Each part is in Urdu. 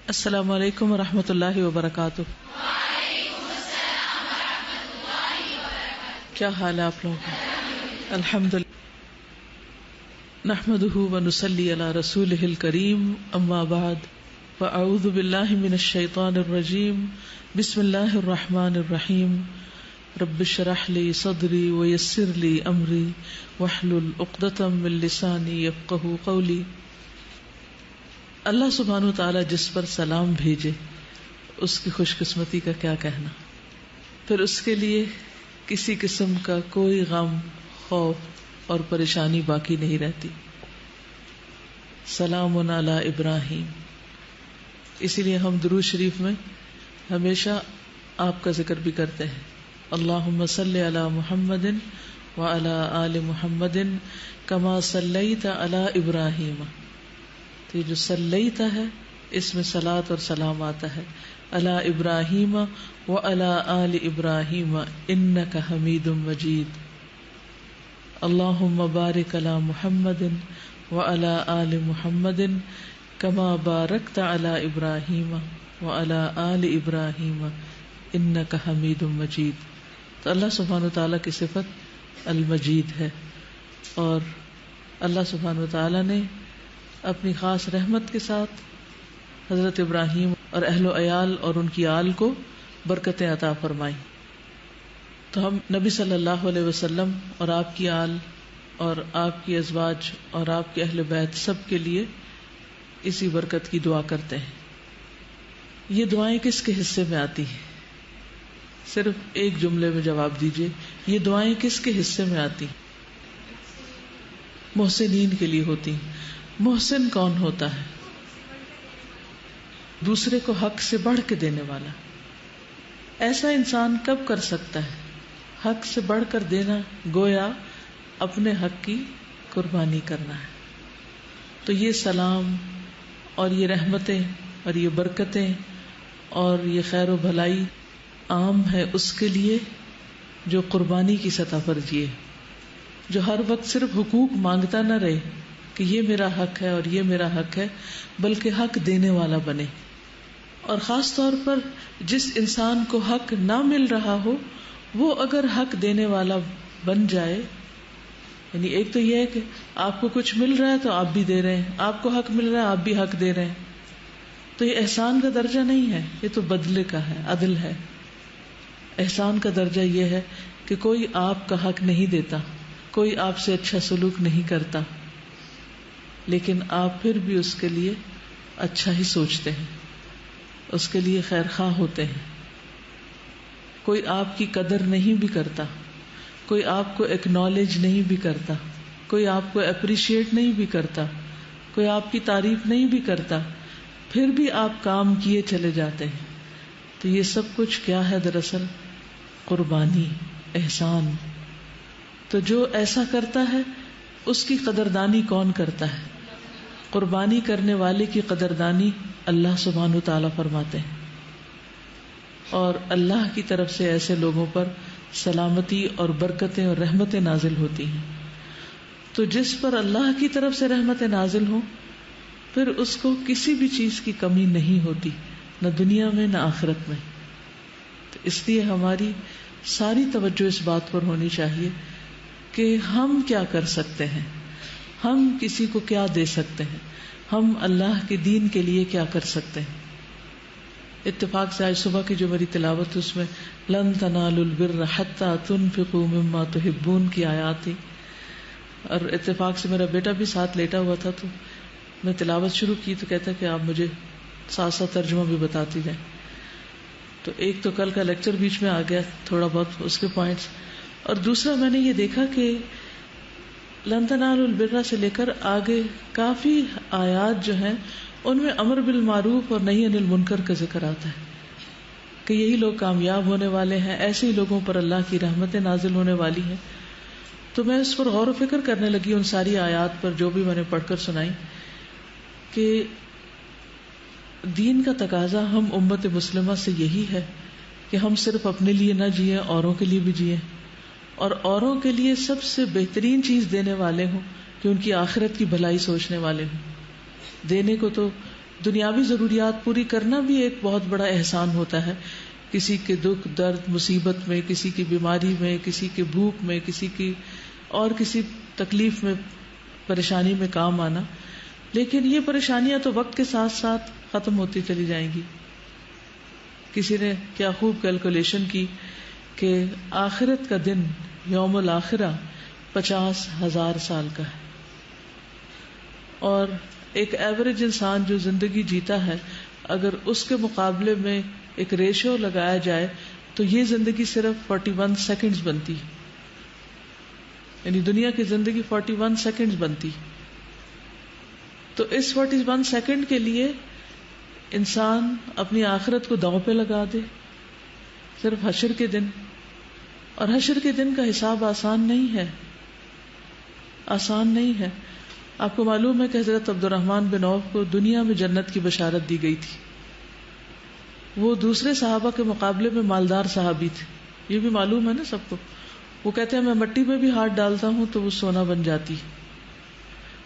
السلام علیکم ورحمۃ اللہ وبرکاتہ۔ کیا حال ہے آپ لوگوں کا؟ الحمد للہ نحمده ونصلی علی رسولہ الکریم، اما بعد فاعوذ باللہ من الشیطان الرجیم، بسم اللہ الرحمن الرحیم، رب اشرح لی صدری ویسر لی امری واحلل عقدۃ من لسانی یفقہوا قولی۔ اللہ سبحانہ و تعالیٰ جس پر سلام بھیجے اس کی خوش قسمتی کا کیا کہنا، پھر اس کے لیے کسی قسم کا کوئی غم، خوف اور پریشانی باقی نہیں رہتی۔ سلام علی ابراہیم، اسی لیے ہم درود شریف میں ہمیشہ آپ کا ذکر بھی کرتے ہیں، اللہم صلی علی محمد وعلی آل محمد کما صلیت علی ابراہیم۔ تو یہ جو صلیت ہے اس میں صلاۃ اور سلام آتا ہے، علی ابراہیم وعلی آل ابراہیم انک حمید مجید۔ اللہم بارک علی محمد وعلی آل محمد کما بارکت علی ابراہیم وعلی آل ابراہیم انک حمید مجید۔ تو اللہ سبحانہ وتعالیٰ کی صفت المجید ہے، اور اللہ سبحانہ وتعالیٰ نے اپنی خاص رحمت کے ساتھ حضرت ابراہیم اور اہل و عیال اور ان کی آل کو برکتیں عطا فرمائی۔ تو ہم نبی صلی اللہ علیہ وسلم اور آپ کی آل اور آپ کی ازواج اور آپ کے اہل بیت سب کے لیے اسی برکت کی دعا کرتے ہیں۔ یہ دعائیں کس کے حصے میں آتی ہیں؟ صرف ایک جملے میں جواب دیجیے، یہ دعائیں کس کے حصے میں آتی؟ محسنین کے لیے ہوتی ہیں۔ محسن کون ہوتا ہے؟ دوسرے کو حق سے بڑھ کے دینے والا۔ ایسا انسان کب کر سکتا ہے؟ حق سے بڑھ کر دینا گویا اپنے حق کی قربانی کرنا ہے۔ تو یہ سلام اور یہ رحمتیں اور یہ برکتیں اور یہ خیر و بھلائی عام ہے اس کے لیے جو قربانی کی سطح پر جیے، جو ہر وقت صرف حقوق مانگتا نہ رہے کہ یہ میرا حق ہے اور یہ میرا حق ہے، بلکہ حق دینے والا بنے۔ اور خاص طور پر جس انسان کو حق نہ مل رہا ہو وہ اگر حق دینے والا بن جائے، یعنی ایک تو یہ ہے کہ آپ کو کچھ مل رہا ہے تو آپ بھی دے رہے ہیں، آپ کو حق مل رہا ہے آپ بھی حق دے رہے ہیں، تو یہ احسان کا درجہ نہیں ہے، یہ تو بدلے کا ہے، عدل ہے۔ احسان کا درجہ یہ ہے کہ کوئی آپ کا حق نہیں دیتا، کوئی آپ سے اچھا سلوک نہیں کرتا، لیکن آپ پھر بھی اس کے لیے اچھا ہی سوچتے ہیں، اس کے لیے خیر خواہ ہوتے ہیں۔ کوئی آپ کی قدر نہیں بھی کرتا، کوئی آپ کو ایکنالج نہیں بھی کرتا، کوئی آپ کو اپریشیٹ نہیں بھی کرتا، کوئی آپ کی تعریف نہیں بھی کرتا، پھر بھی آپ کام کیے چلے جاتے ہیں۔ تو یہ سب کچھ کیا ہے؟ دراصل قربانی، احسان۔ تو جو ایسا کرتا ہے اس کی قدردانی کون کرتا ہے؟ قربانی کرنے والے کی قدردانی اللہ سبحانہ و تعالیٰ فرماتے ہیں، اور اللہ کی طرف سے ایسے لوگوں پر سلامتی اور برکتیں اور رحمتیں نازل ہوتی ہیں۔ تو جس پر اللہ کی طرف سے رحمتیں نازل ہوں پھر اس کو کسی بھی چیز کی کمی نہیں ہوتی، نہ دنیا میں نہ آخرت میں۔ تو اس لیے ہماری ساری توجہ اس بات پر ہونی چاہیے کہ ہم کیا کر سکتے ہیں، ہم کسی کو کیا دے سکتے ہیں، ہم اللہ کے دین کے لیے کیا کر سکتے ہیں۔ اتفاق سے آج صبح کی جو میری تلاوت اس میں لن تنالوا البر حتی تنفقوا مما تحبون کی آیات تھی، اور اتفاق سے میرا بیٹا بھی ساتھ لیٹا ہوا تھا، تو میں تلاوت شروع کی تو کہتا کہ آپ مجھے ساتھ ساتھ ترجمہ بھی بتاتی جائیں۔ تو ایک تو کل کا لیکچر بیچ میں آ گیا، تھوڑا بہت اس کے پوائنٹس، اور دوسرا میں نے یہ دیکھا کہ لن تنالوا البر سے لے کر آگے کافی آیات جو ہیں ان میں امر بالمعروف اور نہی عن المنکر کا ذکر آتا ہے کہ یہی لوگ کامیاب ہونے والے ہیں، ایسے ہی لوگوں پر اللہ کی رحمتیں نازل ہونے والی ہیں۔ تو میں اس پر غور و فکر کرنے لگی، ان ساری آیات پر جو بھی میں نے پڑھ کر سنائی، کہ دین کا تقاضا ہم امت مسلمہ سے یہی ہے کہ ہم صرف اپنے لیے نہ جئیں، اوروں کے لیے بھی جئیں، اور اوروں کے لیے سب سے بہترین چیز دینے والے ہوں کہ ان کی آخرت کی بھلائی سوچنے والے ہوں۔ دینے کو تو دنیاوی ضروریات پوری کرنا بھی ایک بہت بڑا احسان ہوتا ہے. کسی کے دکھ درد مصیبت میں، کسی کی بیماری میں، کسی کی بھوک میں، کسی کی اور کسی تکلیف میں، پریشانی میں کام آنا. لیکن یہ پریشانیاں تو وقت کے ساتھ ساتھ ختم ہوتی چلی جائیں گی. کسی نے کیا خوب کیلکولیشن کی کہ آخرت کا دن، یوم الآخرہ 50,000 سال کا ہے، اور ایک ایوریج انسان جو زندگی جیتا ہے اگر اس کے مقابلے میں ایک ریشو لگایا جائے تو یہ زندگی صرف 41 سیکنڈز بنتی، یعنی دنیا کی زندگی 41 سیکنڈز بنتی. تو اس 41 سیکنڈ کے لیے انسان اپنی آخرت کو داؤ پہ لگا دے صرف حشر کے دن. اور حشر کے دن کا حساب آسان نہیں ہے، آسان نہیں ہے. آپ کو معلوم ہے کہ حضرت عبد الرحمن بن عوف کو دنیا میں جنت کی بشارت دی گئی تھی. وہ دوسرے صحابہ کے مقابلے میں مالدار صحابی تھے، یہ بھی معلوم ہے نا سب کو. وہ کہتے ہیں میں مٹی میں بھی ہاتھ ڈالتا ہوں تو وہ سونا بن جاتی.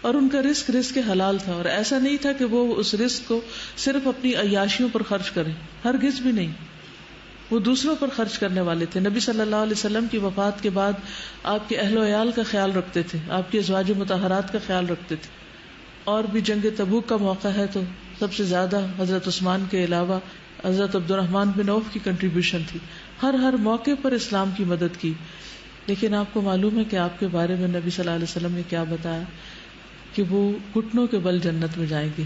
اور ان کا رزق حلال تھا، اور ایسا نہیں تھا کہ وہ اس رزق کو صرف اپنی عیاشیوں پر خرچ کریں، ہرگز بھی نہیں. وہ دوسروں پر خرچ کرنے والے تھے. نبی صلی اللہ علیہ وسلم کی وفات کے بعد آپ کے اہل و عیال کا خیال رکھتے تھے، آپ کی ازواج مطہرات کا خیال رکھتے تھے. اور بھی جنگ تبوک کا موقع ہے تو سب سے زیادہ حضرت عثمان کے علاوہ حضرت عبد الرحمن بن عوف کی کنٹریبیوشن تھی. ہر موقع پر اسلام کی مدد کی. لیکن آپ کو معلوم ہے کہ آپ کے بارے میں نبی صلی اللہ علیہ وسلم نے کیا بتایا کہ وہ گھٹنوں کے بل جنت میں جائیں گے،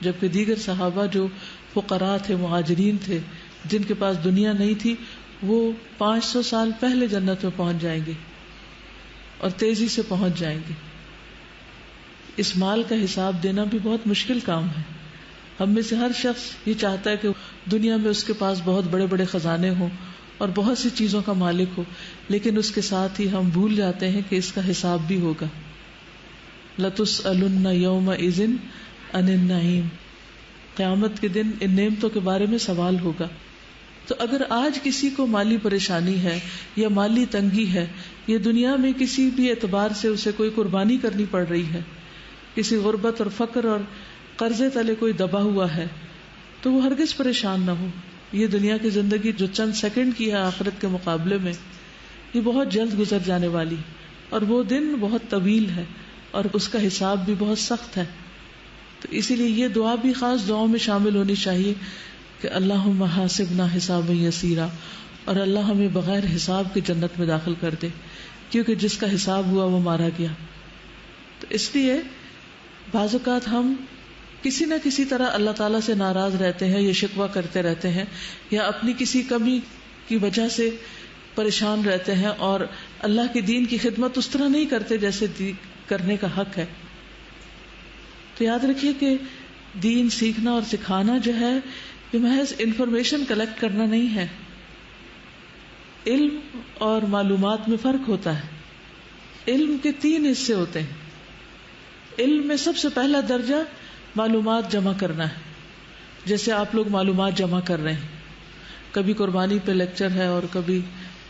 جبکہ دیگر صحابہ جو فقراء تھے، مہاجرین تھے، جن کے پاس دنیا نہیں تھی، وہ 500 سال پہلے جنت میں پہنچ جائیں گے اور تیزی سے پہنچ جائیں گے. اس مال کا حساب دینا بھی بہت مشکل کام ہے. ہم میں سے ہر شخص یہ چاہتا ہے کہ دنیا میں اس کے پاس بہت بڑے بڑے خزانے ہوں اور بہت سی چیزوں کا مالک ہو، لیکن اس کے ساتھ ہی ہم بھول جاتے ہیں کہ اس کا حساب بھی ہوگا. لَتُسْأَلُنَّ يَوْمَئِذٍ عَنِ النَّعِيمِ، قیامت کے دن ان نعمتوں کے بارے میں سوال ہوگا. تو اگر آج کسی کو مالی پریشانی ہے یا مالی تنگی ہے یا دنیا میں کسی بھی اعتبار سے اسے کوئی قربانی کرنی پڑ رہی ہے، کسی غربت اور فقر اور قرضے تلے کوئی دبا ہوا ہے، تو وہ ہرگز پریشان نہ ہو. یہ دنیا کی زندگی جو چند سیکنڈ کی ہے آخرت کے مقابلے میں، یہ بہت جلد گزر جانے والی، اور وہ دن بہت طویل ہے اور اس کا حساب بھی بہت سخت ہے. تو اسی لیے یہ دعا بھی خاص دعاؤں میں شامل ہونی چاہیے کہ اللہم حاسبنا حسابا یسیرا، اور اللہ ہمیں بغیر حساب کے جنت میں داخل کر دے، کیونکہ جس کا حساب ہوا وہ مارا گیا. تو اس لیے بعض اوقات ہم کسی نہ کسی طرح اللہ تعالیٰ سے ناراض رہتے ہیں یا شکوہ کرتے رہتے ہیں یا اپنی کسی کمی کی وجہ سے پریشان رہتے ہیں اور اللہ کے دین کی خدمت اس طرح نہیں کرتے جیسے کرنے کا حق ہے. تو یاد رکھیے کہ دین سیکھنا اور سکھانا جو ہے یہ محض انفارمیشن کلیکٹ کرنا نہیں ہے. علم اور معلومات میں فرق ہوتا ہے. علم کے 3 حصے ہوتے ہیں. علم میں سب سے پہلا درجہ معلومات جمع کرنا ہے. جیسے آپ لوگ معلومات جمع کر رہے ہیں، کبھی قربانی پہ لیکچر ہے اور کبھی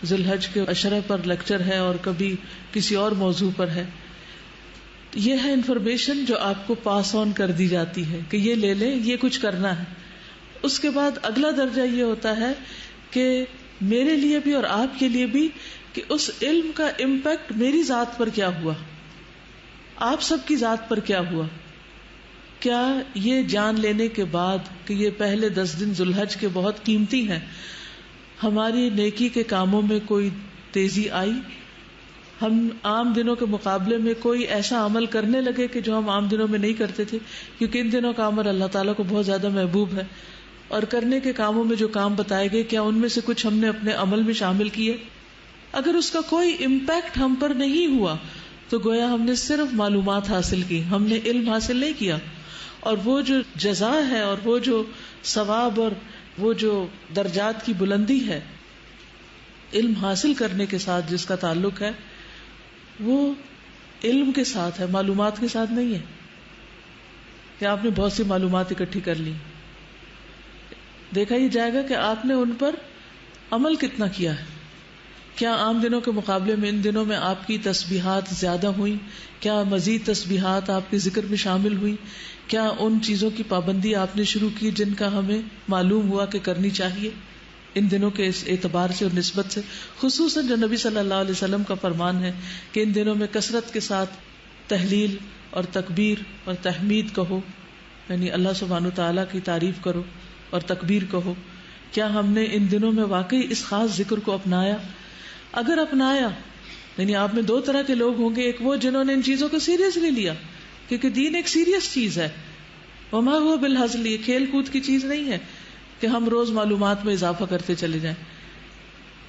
ذی الحج کے عشرہ پر لیکچر ہے اور کبھی کسی اور موضوع پر ہے. یہ ہے انفارمیشن جو آپ کو پاس آن کر دی جاتی ہے کہ یہ لے لیں، یہ کچھ کرنا ہے. اس کے بعد اگلا درجہ یہ ہوتا ہے کہ میرے لیے بھی اور آپ کے لیے بھی کہ اس علم کا امپیکٹ میری ذات پر کیا ہوا، آپ سب کی ذات پر کیا ہوا. کیا یہ جان لینے کے بعد کہ یہ پہلے 10 دن ذی الحج کے بہت قیمتی ہیں، ہماری نیکی کے کاموں میں کوئی تیزی آئی؟ ہم عام دنوں کے مقابلے میں کوئی ایسا عمل کرنے لگے کہ جو ہم عام دنوں میں نہیں کرتے تھے، کیونکہ ان دنوں کا عمل اللہ تعالیٰ کو بہت زیادہ محبوب ہے. اور کرنے کے کاموں میں جو کام بتائے گئے، کیا ان میں سے کچھ ہم نے اپنے عمل میں شامل کیے؟ اگر اس کا کوئی امپیکٹ ہم پر نہیں ہوا تو گویا ہم نے صرف معلومات حاصل کی، ہم نے علم حاصل نہیں کیا. اور وہ جو جزا ہے اور وہ جو ثواب اور وہ جو درجات کی بلندی ہے علم حاصل کرنے کے ساتھ جس کا تعلق ہے، وہ علم کے ساتھ ہے، معلومات کے ساتھ نہیں ہے کہ آپ نے بہت سی معلومات اکٹھی کر لی. دیکھا یہ جائے گا کہ آپ نے ان پر عمل کتنا کیا ہے. کیا عام دنوں کے مقابلے میں ان دنوں میں آپ کی تسبیحات زیادہ ہوئیں؟ کیا مزید تسبیحات آپ کے ذکر میں شامل ہوئیں؟ کیا ان چیزوں کی پابندی آپ نے شروع کی جن کا ہمیں معلوم ہوا کہ کرنی چاہیے ان دنوں کے اس اعتبار سے اور نسبت سے؟ خصوصاً جو نبی صلی اللہ علیہ وسلم کا فرمان ہے کہ ان دنوں میں کثرت کے ساتھ تحلیل اور تکبیر اور تحمید کہو، یعنی اللہ سبحانہ تعالیٰ کی تعریف کرو اور تکبیر کہو. کیا ہم نے ان دنوں میں واقعی اس خاص ذکر کو اپنایا؟ اگر اپنایا، یعنی آپ میں دو طرح کے لوگ ہوں گے، ایک وہ جنہوں نے ان چیزوں کو سیریسلی لیا، کیونکہ دین ایک سیریس چیز ہے، وما ہوا بالہزل، یہ کھیل کود کی چیز نہیں ہے کہ ہم روز معلومات میں اضافہ کرتے چلے جائیں.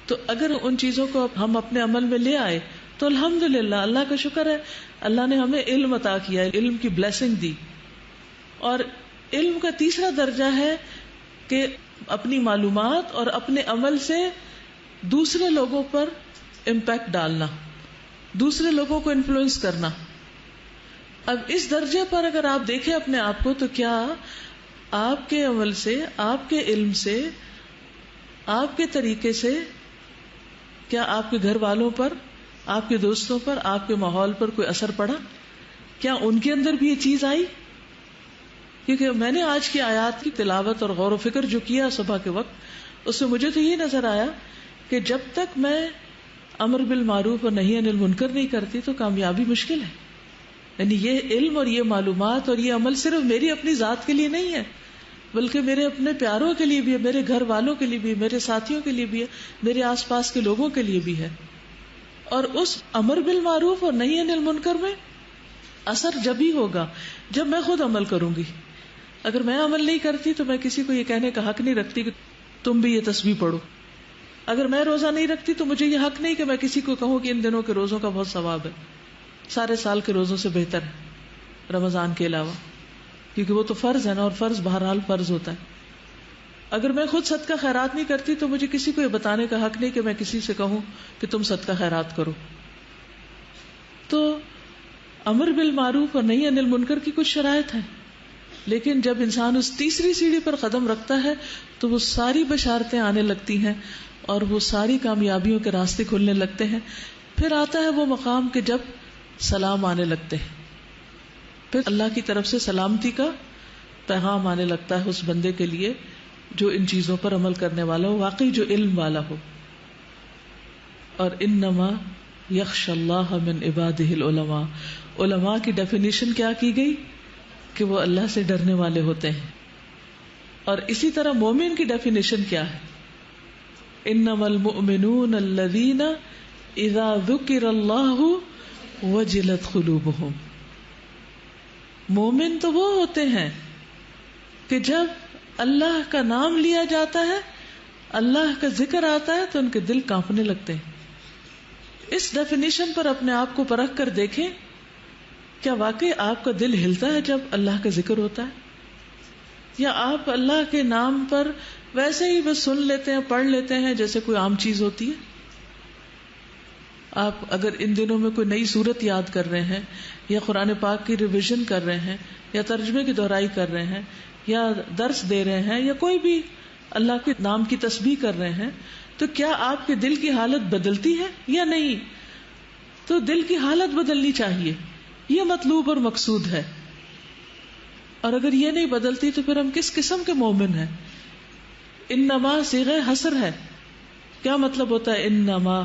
تو اگر ان چیزوں کو ہم اپنے عمل میں لے آئے تو الحمدللہ، اللہ کا شکر ہے، اللہ نے ہمیں علم عطا کیا، علم کی بلیسنگ دی. اور علم کا تیسرا درجہ ہے کہ اپنی معلومات اور اپنے عمل سے دوسرے لوگوں پر امپیکٹ ڈالنا، دوسرے لوگوں کو انفلوئنس کرنا. اب اس درجے پر اگر آپ دیکھیں اپنے آپ کو، تو کیا آپ کے عمل سے، آپ کے علم سے، آپ کے طریقے سے، کیا آپ کے گھر والوں پر، آپ کے دوستوں پر، آپ کے ماحول پر کوئی اثر پڑا؟ کیا ان کے اندر بھی یہ چیز آئی؟ کیونکہ میں نے آج کی آیات کی تلاوت اور غور و فکر جو کیا صبح کے وقت، اس سے مجھے تو یہ نظر آیا کہ جب تک میں امر بالمعروف اور نہی عن المنکر نہیں کرتی تو کامیابی مشکل ہے. یعنی یہ علم اور یہ معلومات اور یہ عمل صرف میری اپنی ذات کے لیے نہیں ہے، بلکہ میرے اپنے پیاروں کے لیے بھی ہے، میرے گھر والوں کے لیے بھی ہے، میرے ساتھیوں کے لیے بھی ہے، میرے آس پاس کے لوگوں کے لیے بھی ہے. اور اس امر بالمعروف اور نہی عن المنکر میں اثر جب ہی ہوگا جب میں خود عمل کروں گی. اگر میں عمل نہیں کرتی تو میں کسی کو یہ کہنے کا حق نہیں رکھتی کہ تم بھی یہ تسبیح پڑھو. اگر میں روزہ نہیں رکھتی تو مجھے یہ حق نہیں کہ میں کسی کو کہوں کہ ان دنوں کے روزوں کا بہت ثواب ہے، سارے سال کے روزوں سے بہتر ہے رمضان کے علاوہ، کیونکہ وہ تو فرض ہے نا، اور فرض بہرحال فرض ہوتا ہے. اگر میں خود صدقہ خیرات نہیں کرتی تو مجھے کسی کو یہ بتانے کا حق نہیں کہ میں کسی سے کہوں کہ تم صدقہ خیرات کرو. تو امر بالمعروف اور نہی عن المنکر کی کچھ شرائط ہیں، لیکن جب انسان اس تیسری سیڑھی پر قدم رکھتا ہے تو وہ ساری بشارتیں آنے لگتی ہیں اور وہ ساری کامیابیوں کے راستے کھلنے لگتے ہیں. پھر آتا ہے وہ مقام کہ جب سلام آنے لگتے ہیں، پھر اللہ کی طرف سے سلامتی کا پیغام آنے لگتا ہے اس بندے کے لیے جو ان چیزوں پر عمل کرنے والا ہو، واقعی جو علم والا ہو. اور انما یخشی اللہ من عبادہ العلماء، علماء کی ڈیفینیشن کیا کی گئی کہ وہ اللہ سے ڈرنے والے ہوتے ہیں. اور اسی طرح مومن کی ڈیفینیشن کیا ہے؟ انما المؤمنون الذین اذا ذکر اللہ وجلت قلوبہم. مومن تو وہ ہوتے ہیں کہ جب اللہ کا نام لیا جاتا ہے، اللہ کا ذکر آتا ہے تو ان کے دل کانپنے لگتے ہیں. اس ڈیفینیشن پر اپنے آپ کو پرکھ کر دیکھیں، کیا واقعی آپ کا دل ہلتا ہے جب اللہ کا ذکر ہوتا ہے، یا آپ اللہ کے نام پر ویسے ہی بس سن لیتے ہیں، پڑھ لیتے ہیں جیسے کوئی عام چیز ہوتی ہے؟ آپ اگر ان دنوں میں کوئی نئی سورت یاد کر رہے ہیں، یا قرآن پاک کی ریویژن کر رہے ہیں، یا ترجمے کی دہرائی کر رہے ہیں، یا درس دے رہے ہیں، یا کوئی بھی اللہ کے نام کی تسبیح کر رہے ہیں، تو کیا آپ کے دل کی حالت بدلتی ہے یا نہیں؟ تو دل کی حالت بدلنی چاہیے، یہ مطلوب اور مقصود ہے. اور اگر یہ نہیں بدلتی تو پھر ہم کس قسم کے مومن ہیں؟ انما صیغہ حصر ہے. کیا مطلب ہوتا ہے انما؟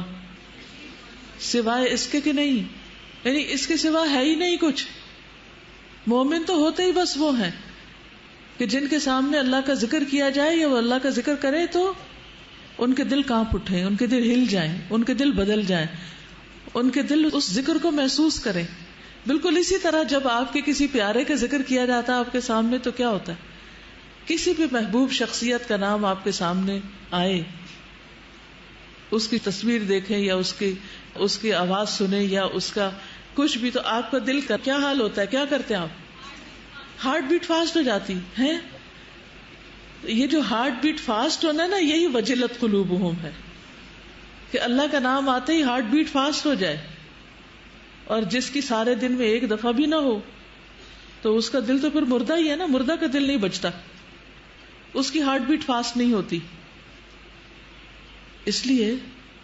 سوائے اس کے کہ نہیں، یعنی اس کے سوا ہے ہی نہیں کچھ. مومن تو ہوتے ہی بس وہ ہیں کہ جن کے سامنے اللہ کا ذکر کیا جائے یا وہ اللہ کا ذکر کرے تو ان کے دل کانپ اٹھیں، ان کے دل ہل جائیں، ان کے دل بدل جائیں، ان کے دل اس ذکر کو محسوس کریں. بالکل اسی طرح جب آپ کے کسی پیارے کا ذکر کیا جاتا ہے آپ کے سامنے تو کیا ہوتا ہے؟ کسی بھی محبوب شخصیت کا نام آپ کے سامنے آئے، اس کی تصویر دیکھیں یا اس کی آواز سنیں یا اس کا کچھ بھی، تو آپ کا دل کا کیا حال ہوتا ہے؟ کیا کرتے ہیں آپ؟ ہارٹ بیٹ فاسٹ ہو جاتی ہے. یہ جو ہارٹ بیٹ فاسٹ ہونا ہے نا، یہی وجلت قلوبہم ہے کہ اللہ کا نام آتے ہی ہارٹ بیٹ فاسٹ ہو جائے. اور جس کی سارے دن میں ایک دفعہ بھی نہ ہو تو اس کا دل تو پھر مردہ ہی ہے نا، مردہ کا دل نہیں بچتا، اس کی ہارٹ بیٹ فاسٹ نہیں ہوتی. اس لیے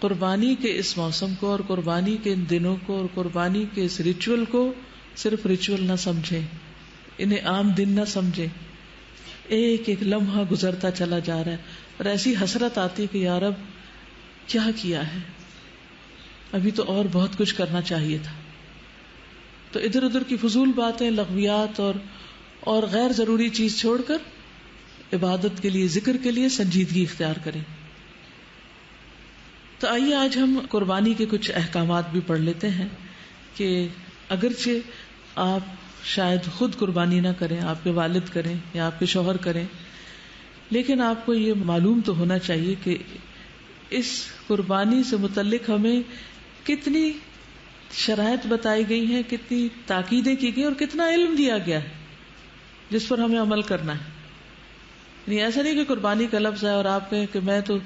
قربانی کے اس موسم کو اور قربانی کے ان دنوں کو اور قربانی کے اس ریچول کو صرف ریچول نہ سمجھیں، انہیں عام دن نہ سمجھیں. ایک ایک لمحہ گزرتا چلا جا رہا ہے اور ایسی حسرت آتی کہ یا رب کیا کیا ہے، ابھی تو اور بہت کچھ کرنا چاہیے تھا. تو ادھر ادھر کی فضول باتیں، لغویات اور غیر ضروری چیز چھوڑ کر عبادت کے لیے، ذکر کے لیے سنجیدگی اختیار کریں. تو آئیے آج ہم قربانی کے کچھ احکامات بھی پڑھ لیتے ہیں کہ اگرچہ آپ شاید خود قربانی نہ کریں، آپ کے والد کریں یا آپ کے شوہر کریں، لیکن آپ کو یہ معلوم تو ہونا چاہیے کہ اس قربانی سے متعلق ہمیں کتنی شرائط بتائی گئی ہیں، کتنی تاکیدیں کی گئی اور کتنا علم دیا گیا ہے جس پر ہمیں عمل کرنا ہے. یعنی ایسا نہیں کہ قربانی کا لفظ ہے اور آپ کہیں کہ میں تو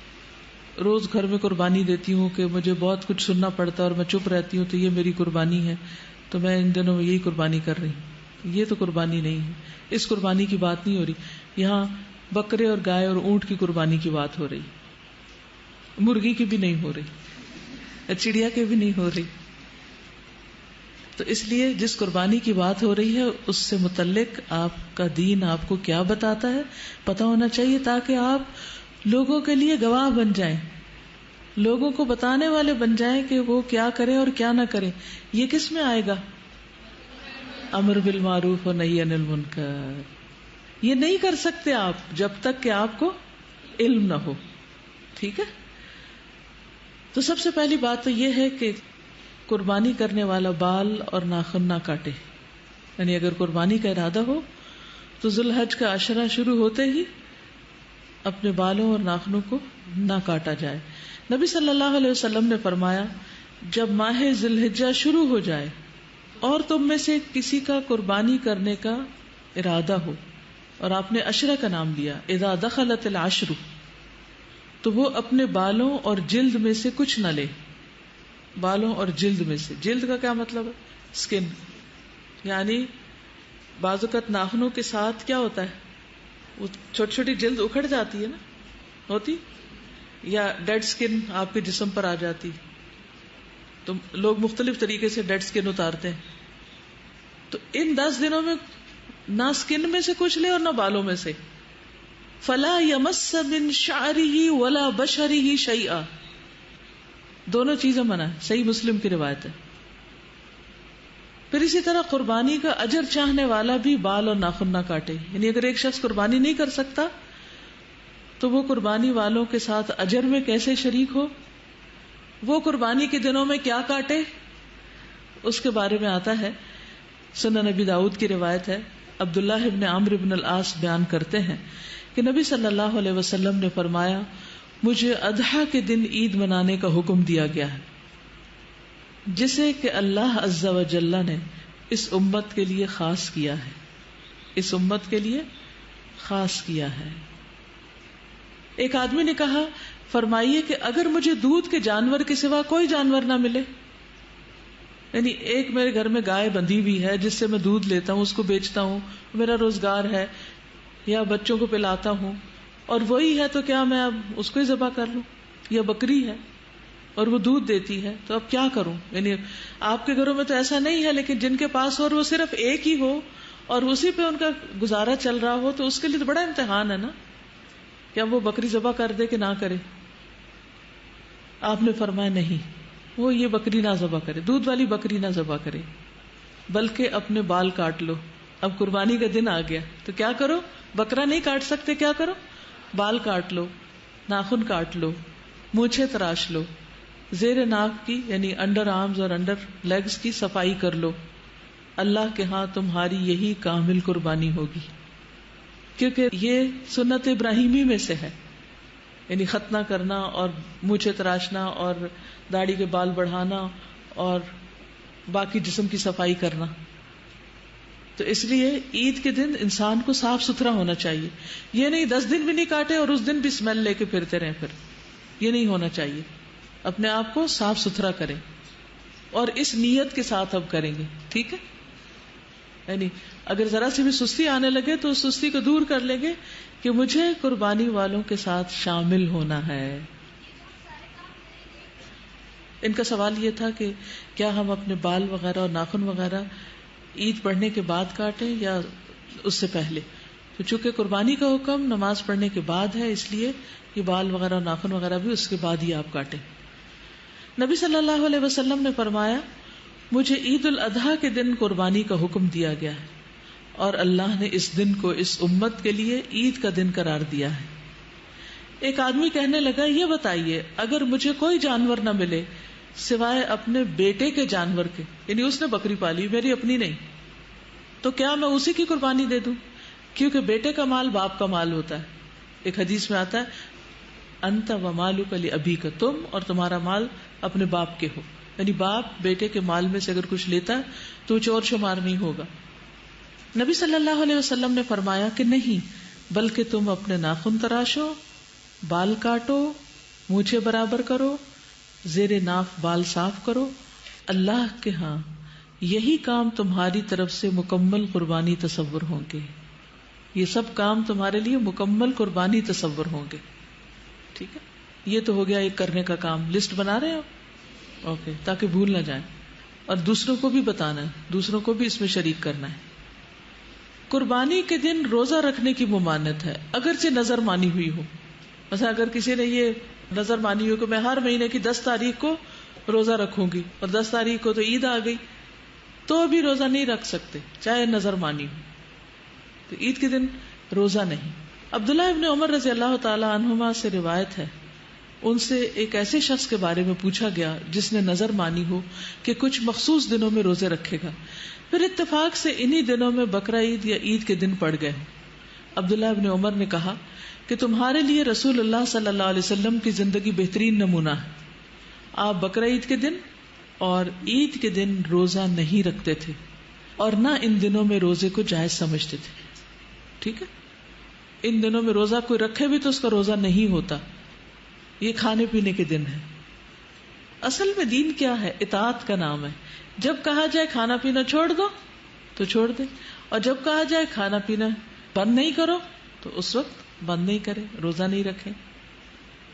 روز گھر میں قربانی دیتی ہوں کہ مجھے بہت کچھ سننا پڑتا ہے اور میں چپ رہتی ہوں تو یہ میری قربانی ہے، تو میں ان دنوں میں یہی قربانی کر رہی ہوں. یہ تو قربانی نہیں ہے، اس قربانی کی بات نہیں ہو رہی. یہاں بکرے اور گائے اور اونٹ کی قربانی کی بات ہو رہی، مرغی کی بھی نہیں ہو رہی، چڑیا کی بھی نہیں ہو رہی. تو اس لیے جس قربانی کی بات ہو رہی ہے اس سے متعلق آپ کا دین آپ کو کیا بتاتا ہے پتہ ہونا چاہیے، تاکہ آپ لوگوں کے لیے گواہ بن جائیں، لوگوں کو بتانے والے بن جائیں کہ وہ کیا کریں اور کیا نہ کریں. یہ کس میں آئے گا؟ امر بالمعروف و نہی عن المنکر. یہ نہیں کر سکتے آپ جب تک کہ آپ کو علم نہ ہو. ٹھیک ہے؟ تو سب سے پہلی بات تو یہ ہے کہ قربانی کرنے والا بال اور ناخن نہ کاٹے. یعنی اگر قربانی کا ارادہ ہو تو ذی الحج کا عشرہ شروع ہوتے ہی اپنے بالوں اور ناخنوں کو نہ کاٹا جائے. نبی صلی اللہ علیہ وسلم نے فرمایا جب ماہ ذی الحجہ شروع ہو جائے اور تم میں سے کسی کا قربانی کرنے کا ارادہ ہو، اور آپ نے عشرہ کا نام لیا، اذا دخلت العشر، تو وہ اپنے بالوں اور جلد میں سے کچھ نہ لے. بالوں اور جلد میں سے، جلد کا کیا مطلب ہے؟ اسکن. یعنی بعض اوقات ناخنوں کے ساتھ کیا ہوتا ہے، وہ چھوٹی چھوٹی جلد اکھڑ جاتی ہے نا، ہوتی، یا ڈیڈ اسکن آپ کے جسم پر آ جاتی، تو لوگ مختلف طریقے سے ڈیڈ اسکن اتارتے ہیں. تو ان 10 دنوں میں نہ اسکن میں سے کچھ لے اور نہ بالوں میں سے. فلا یمس من شعرہ ولا بشرہ شیئا، دونوں چیزیں منع ہے. صحیح مسلم کی روایت ہے. پھر اسی طرح قربانی کا اجر چاہنے والا بھی بال اور ناخن نہ کاٹے. یعنی اگر ایک شخص قربانی نہیں کر سکتا تو وہ قربانی والوں کے ساتھ اجر میں کیسے شریک ہو، وہ قربانی کے دنوں میں کیا کاٹے، اس کے بارے میں آتا ہے. سنن نبی داؤد کی روایت ہے، عبداللہ ابن عمرو ابن العاص بیان کرتے ہیں کہ نبی صلی اللہ علیہ وسلم نے فرمایا مجھے اضحیٰ کے دن عید منانے کا حکم دیا گیا ہے، جسے کہ اللہ عز و جل نے اس امت کے لیے خاص کیا ہے، اس امت کے لیے خاص کیا ہے. ایک آدمی نے کہا فرمائیے کہ اگر مجھے دودھ کے جانور کے سوا کوئی جانور نہ ملے، یعنی ایک میرے گھر میں گائے بندھی ہوئی ہے جس سے میں دودھ لیتا ہوں، اس کو بیچتا ہوں، میرا روزگار ہے، یا بچوں کو پلاتا ہوں، اور وہی ہے تو کیا میں اب اس کو ہی ذبح کر لوں؟ یا بکری ہے اور وہ دودھ دیتی ہے تو اب کیا کروں؟ یعنی آپ کے گھروں میں تو ایسا نہیں ہے، لیکن جن کے پاس اور وہ صرف ایک ہی ہو اور اسی پہ ان کا گزارا چل رہا ہو تو اس کے لیے تو بڑا امتحان ہے نا، کیا وہ بکری ذبح کر دے کہ نہ کرے؟ آپ نے فرمایا نہیں، وہ یہ بکری نہ ذبح کرے، دودھ والی بکری نہ ذبح کرے، بلکہ اپنے بال کاٹ لو. اب قربانی کا دن آ گیا تو کیا کرو؟ بکرا نہیں کاٹ سکتے، کیا کرو؟ بال کاٹ لو، ناخن کاٹ لو، مونچھیں تراش لو، زیر ناک کی یعنی انڈر آرمز اور انڈر لیگز کی صفائی کر لو. اللہ کے ہاں تمہاری یہی کامل قربانی ہوگی، کیونکہ یہ سنت ابراہیمی میں سے ہے، یعنی ختنہ کرنا اور مونچھیں تراشنا اور داڑھی کے بال بڑھانا اور باقی جسم کی صفائی کرنا. تو اس لیے عید کے دن انسان کو صاف ستھرا ہونا چاہیے. یہ نہیں 10 دن بھی نہیں کاٹے اور اس دن بھی اسمیل لے کے پھرتے رہیں، پھر یہ نہیں ہونا چاہیے. اپنے آپ کو صاف ستھرا کریں اور اس نیت کے ساتھ اب کریں گے. ٹھیک ہے؟ یعنی اگر ذرا سی بھی سستی آنے لگے تو اس سستی کو دور کر لیں گے کہ مجھے قربانی والوں کے ساتھ شامل ہونا ہے. ان کا سوال یہ تھا کہ کیا ہم اپنے بال وغیرہ اور ناخن وغیرہ عید پڑھنے کے بعد کاٹیں یا اس سے پہلے؟ تو چونکہ قربانی کا حکم نماز پڑھنے کے بعد ہے، اس لیے یہ بال وغیرہ اور ناخن وغیرہ بھی اس کے بعد ہی آپ کاٹیں۔ نبی صلی اللہ علیہ وسلم نے فرمایا، مجھے عید الاضحیٰ کے دن قربانی کا حکم دیا گیا ہے، اور اللہ نے اس دن کو اس امت کے لیے عید کا دن قرار دیا ہے۔ ایک آدمی کہنے لگا، یہ بتائیے اگر مجھے کوئی جانور نہ ملے سوائے اپنے بیٹے کے جانور کے، یعنی اس نے بکری پالی، میری اپنی نہیں، تو کیا میں اسی کی قربانی دے دوں؟ کیونکہ بیٹے کا مال باپ کا مال ہوتا ہے۔ ایک حدیث میں آتا ہے، انت و مالک لابیک، تم اور تمہارا مال اپنے باپ کے ہو، یعنی باپ بیٹے کے مال میں سے اگر کچھ لیتا ہے تو چور شمار نہیں ہوگا۔ نبی صلی اللہ علیہ وسلم نے فرمایا کہ نہیں، بلکہ تم اپنے ناخن تراشو، بال کاٹو، مونچھیں برابر کرو، زیر ناف بال صاف کرو، اللہ کے ہاں یہی کام تمہاری طرف سے مکمل قربانی تصور ہوں گے، یہ سب کام تمہارے لیے مکمل قربانی تصور ہوں گے۔ ٹھیک ہے، یہ تو ہو گیا ایک کرنے کا کام۔ لسٹ بنا رہے ہیں آپ؟ اوکے، تاکہ بھول نہ جائیں، اور دوسروں کو بھی بتانا ہے، دوسروں کو بھی اس میں شریک کرنا ہے۔ قربانی کے دن روزہ رکھنے کی ممانعت ہے، اگرچہ نظر مانی ہوئی ہو۔ مثلا اگر کسی نے یہ نظر مانی ہو کہ میں ہر مہینے کی 10 تاریخ کو روزہ رکھوں گی، اور 10 تاریخ کو تو عید آ گئی، تو ابھی روزہ نہیں رکھ سکتے چاہے نظر مانی ہو، تو عید کے دن روزہ نہیں۔ عبداللہ ابن عمر رضی اللہ تعالی عنہما سے روایت ہے، ان سے ایک ایسے شخص کے بارے میں پوچھا گیا جس نے نظر مانی ہو کہ کچھ مخصوص دنوں میں روزے رکھے گا، پھر اتفاق سے انہی دنوں میں بقرہ عید یا عید کے دن پڑ گئے۔ عبداللہ ابن عمر نے کہا کہ تمہارے لیے رسول اللہ صلی اللہ علیہ وسلم کی زندگی بہترین نمونہ ہے، آپ بقرہ عید کے دن اور عید کے دن روزہ نہیں رکھتے تھے، اور نہ ان دنوں میں روزے کو جائز سمجھتے تھے۔ ٹھیک ہے، ان دنوں میں روزہ کوئی رکھے بھی تو اس کا روزہ نہیں ہوتا، یہ کھانے پینے کے دن ہے۔ اصل میں دین کیا ہے؟ اطاعت کا نام ہے۔ جب کہا جائے کھانا پینا چھوڑ دو تو چھوڑ دے، اور جب کہا جائے کھانا پینا بند نہیں کرو تو اس وقت بند نہیں کرے، روزہ نہیں رکھے۔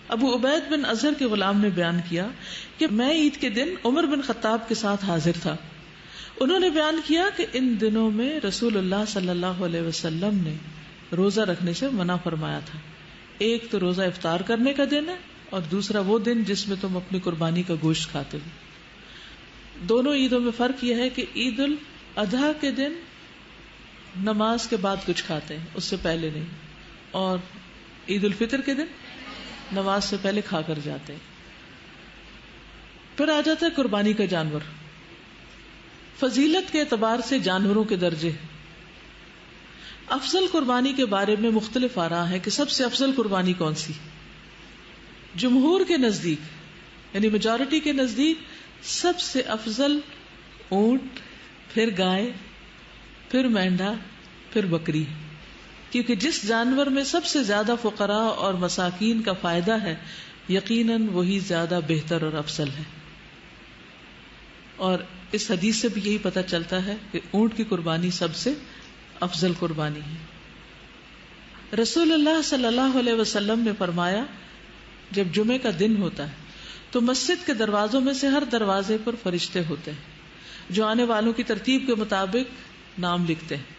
ابو عبید بن اظہر کے غلام نے بیان کیا کہ میں عید کے دن عمر بن خطاب کے ساتھ حاضر تھا، انہوں نے بیان کیا کہ ان دنوں میں رسول اللہ صلی اللہ علیہ وسلم نے روزہ رکھنے سے منع فرمایا تھا۔ ایک تو روزہ افطار کرنے کا دن ہے، اور دوسرا وہ دن جس میں تم اپنی قربانی کا گوشت کھاتے ہو۔ دونوں عیدوں میں فرق یہ ہے کہ عید الاضحیٰ کے دن نماز کے بعد کچھ کھاتے ہیں، اس سے پہلے نہیں، اور عید الفطر کے دن نماز سے پہلے کھا کر جاتے ہیں۔ پھر آ جاتا ہے قربانی کا جانور۔ فضیلت کے اعتبار سے جانوروں کے درجے، افضل قربانی کے بارے میں مختلف آراء ہے کہ سب سے افضل قربانی کون سی۔ جمہور کے نزدیک، یعنی میجورٹی کے نزدیک، سب سے افضل اونٹ، پھر گائے، پھر مینڈھا، پھر بکری، کیونکہ جس جانور میں سب سے زیادہ فقراء اور مساکین کا فائدہ ہے یقیناً وہی زیادہ بہتر اور افضل ہے۔ اور اس حدیث سے بھی یہی پتہ چلتا ہے کہ اونٹ کی قربانی سب سے افضل قربانی ہے۔ رسول اللہ صلی اللہ علیہ وسلم نے فرمایا، جب جمعے کا دن ہوتا ہے تو مسجد کے دروازوں میں سے ہر دروازے پر فرشتے ہوتے ہیں جو آنے والوں کی ترتیب کے مطابق نام لکھتے ہیں،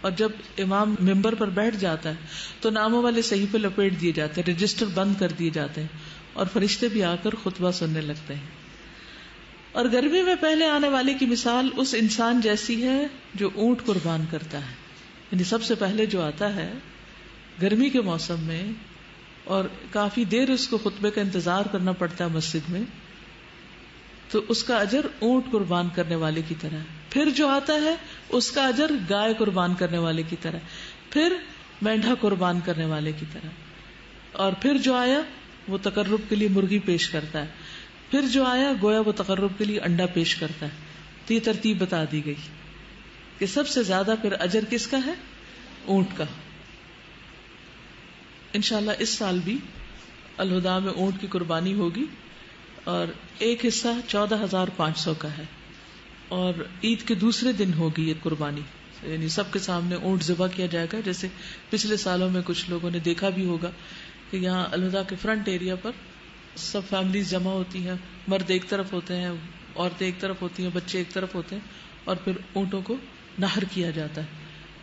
اور جب امام ممبر پر بیٹھ جاتا ہے تو ناموں والے صحیفے لپیٹ دیے جاتے ہیں، رجسٹر بند کر دیے جاتے ہیں، اور فرشتے بھی آ کر خطبہ سننے لگتے ہیں۔ اور گرمی میں پہلے آنے والے کی مثال اس انسان جیسی ہے جو اونٹ قربان کرتا ہے، یعنی سب سے پہلے جو آتا ہے گرمی کے موسم میں، اور کافی دیر اس کو خطبے کا انتظار کرنا پڑتا ہے مسجد میں، تو اس کا اجر اونٹ قربان کرنے والے کی طرح ہے۔ پھر جو آتا ہے اس کا اجر گائے قربان کرنے والے کی طرح، پھر مینڈھا قربان کرنے والے کی طرح، اور پھر جو آیا وہ تقرب کے لیے مرغی پیش کرتا ہے، پھر جو آیا گویا وہ تقرب کے لیے انڈا پیش کرتا ہے۔ تو یہ ترتیب بتا دی گئی کہ سب سے زیادہ پھر اجر کس کا ہے؟ اونٹ کا۔ انشاءاللہ اس سال بھی الہدا میں اونٹ کی قربانی ہوگی، اور ایک حصہ 14,500 کا ہے، اور عید کے دوسرے دن ہوگی یہ قربانی، یعنی سب کے سامنے اونٹ ذبح کیا جائے گا، جیسے پچھلے سالوں میں کچھ لوگوں نے دیکھا بھی ہوگا کہ یہاں الہدا کے فرنٹ ایریا پر سب فیملیز جمع ہوتی ہیں، مرد ایک طرف ہوتے ہیں، عورتیں ایک طرف ہوتی ہیں، بچے ایک طرف ہوتے ہیں، اور پھر اونٹوں کو نہر کیا جاتا ہے،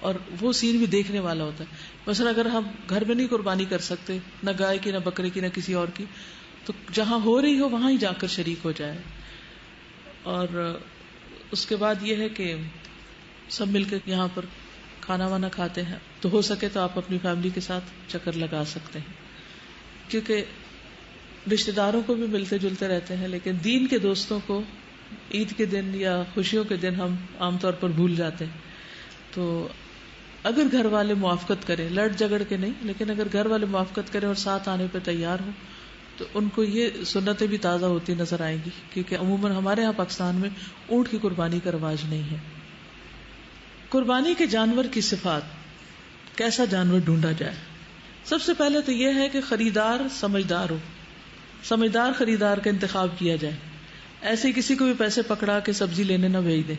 اور وہ سین بھی دیکھنے والا ہوتا ہے. مثلا اگر ہم گھر میں نہیں قربانی کر سکتے، نہ گائے کی، نہ بکرے کی، نہ کسی اور کی، تو جہاں ہو رہی ہو وہاں ہی جا کر شریک ہو جائے. اور اس کے بعد یہ ہے کہ سب مل کے یہاں پر کھانا وانا کھاتے ہیں. تو ہو سکے تو آپ اپنی فیملی کے ساتھ چکر لگا سکتے ہیں، کیونکہ رشتے داروں کو بھی ملتے جلتے رہتے ہیں، لیکن دین کے دوستوں کو عید کے دن یا خوشیوں کے دن ہم عام طور پر بھول جاتے ہیں. تو اگر گھر والے موافقت کریں، لڑ جگڑ کے نہیں، لیکن اگر گھر والے موافقت کریں اور ساتھ آنے پہ تیار ہوں، تو ان کو یہ سنتیں بھی تازہ ہوتی نظر آئیں گی. کیونکہ عموماً ہمارے یہاں پاکستان میں اونٹ کی قربانی کا رواج نہیں ہے. قربانی کے جانور کی صفات، کیسا جانور ڈھونڈا جائے؟ سب سے پہلے تو یہ ہے کہ خریدار سمجھدار ہو، سمجھدار خریدار کا انتخاب کیا جائے. ایسے کسی کو بھی پیسے پکڑا کے سبزی لینے نہ بھیج دیں.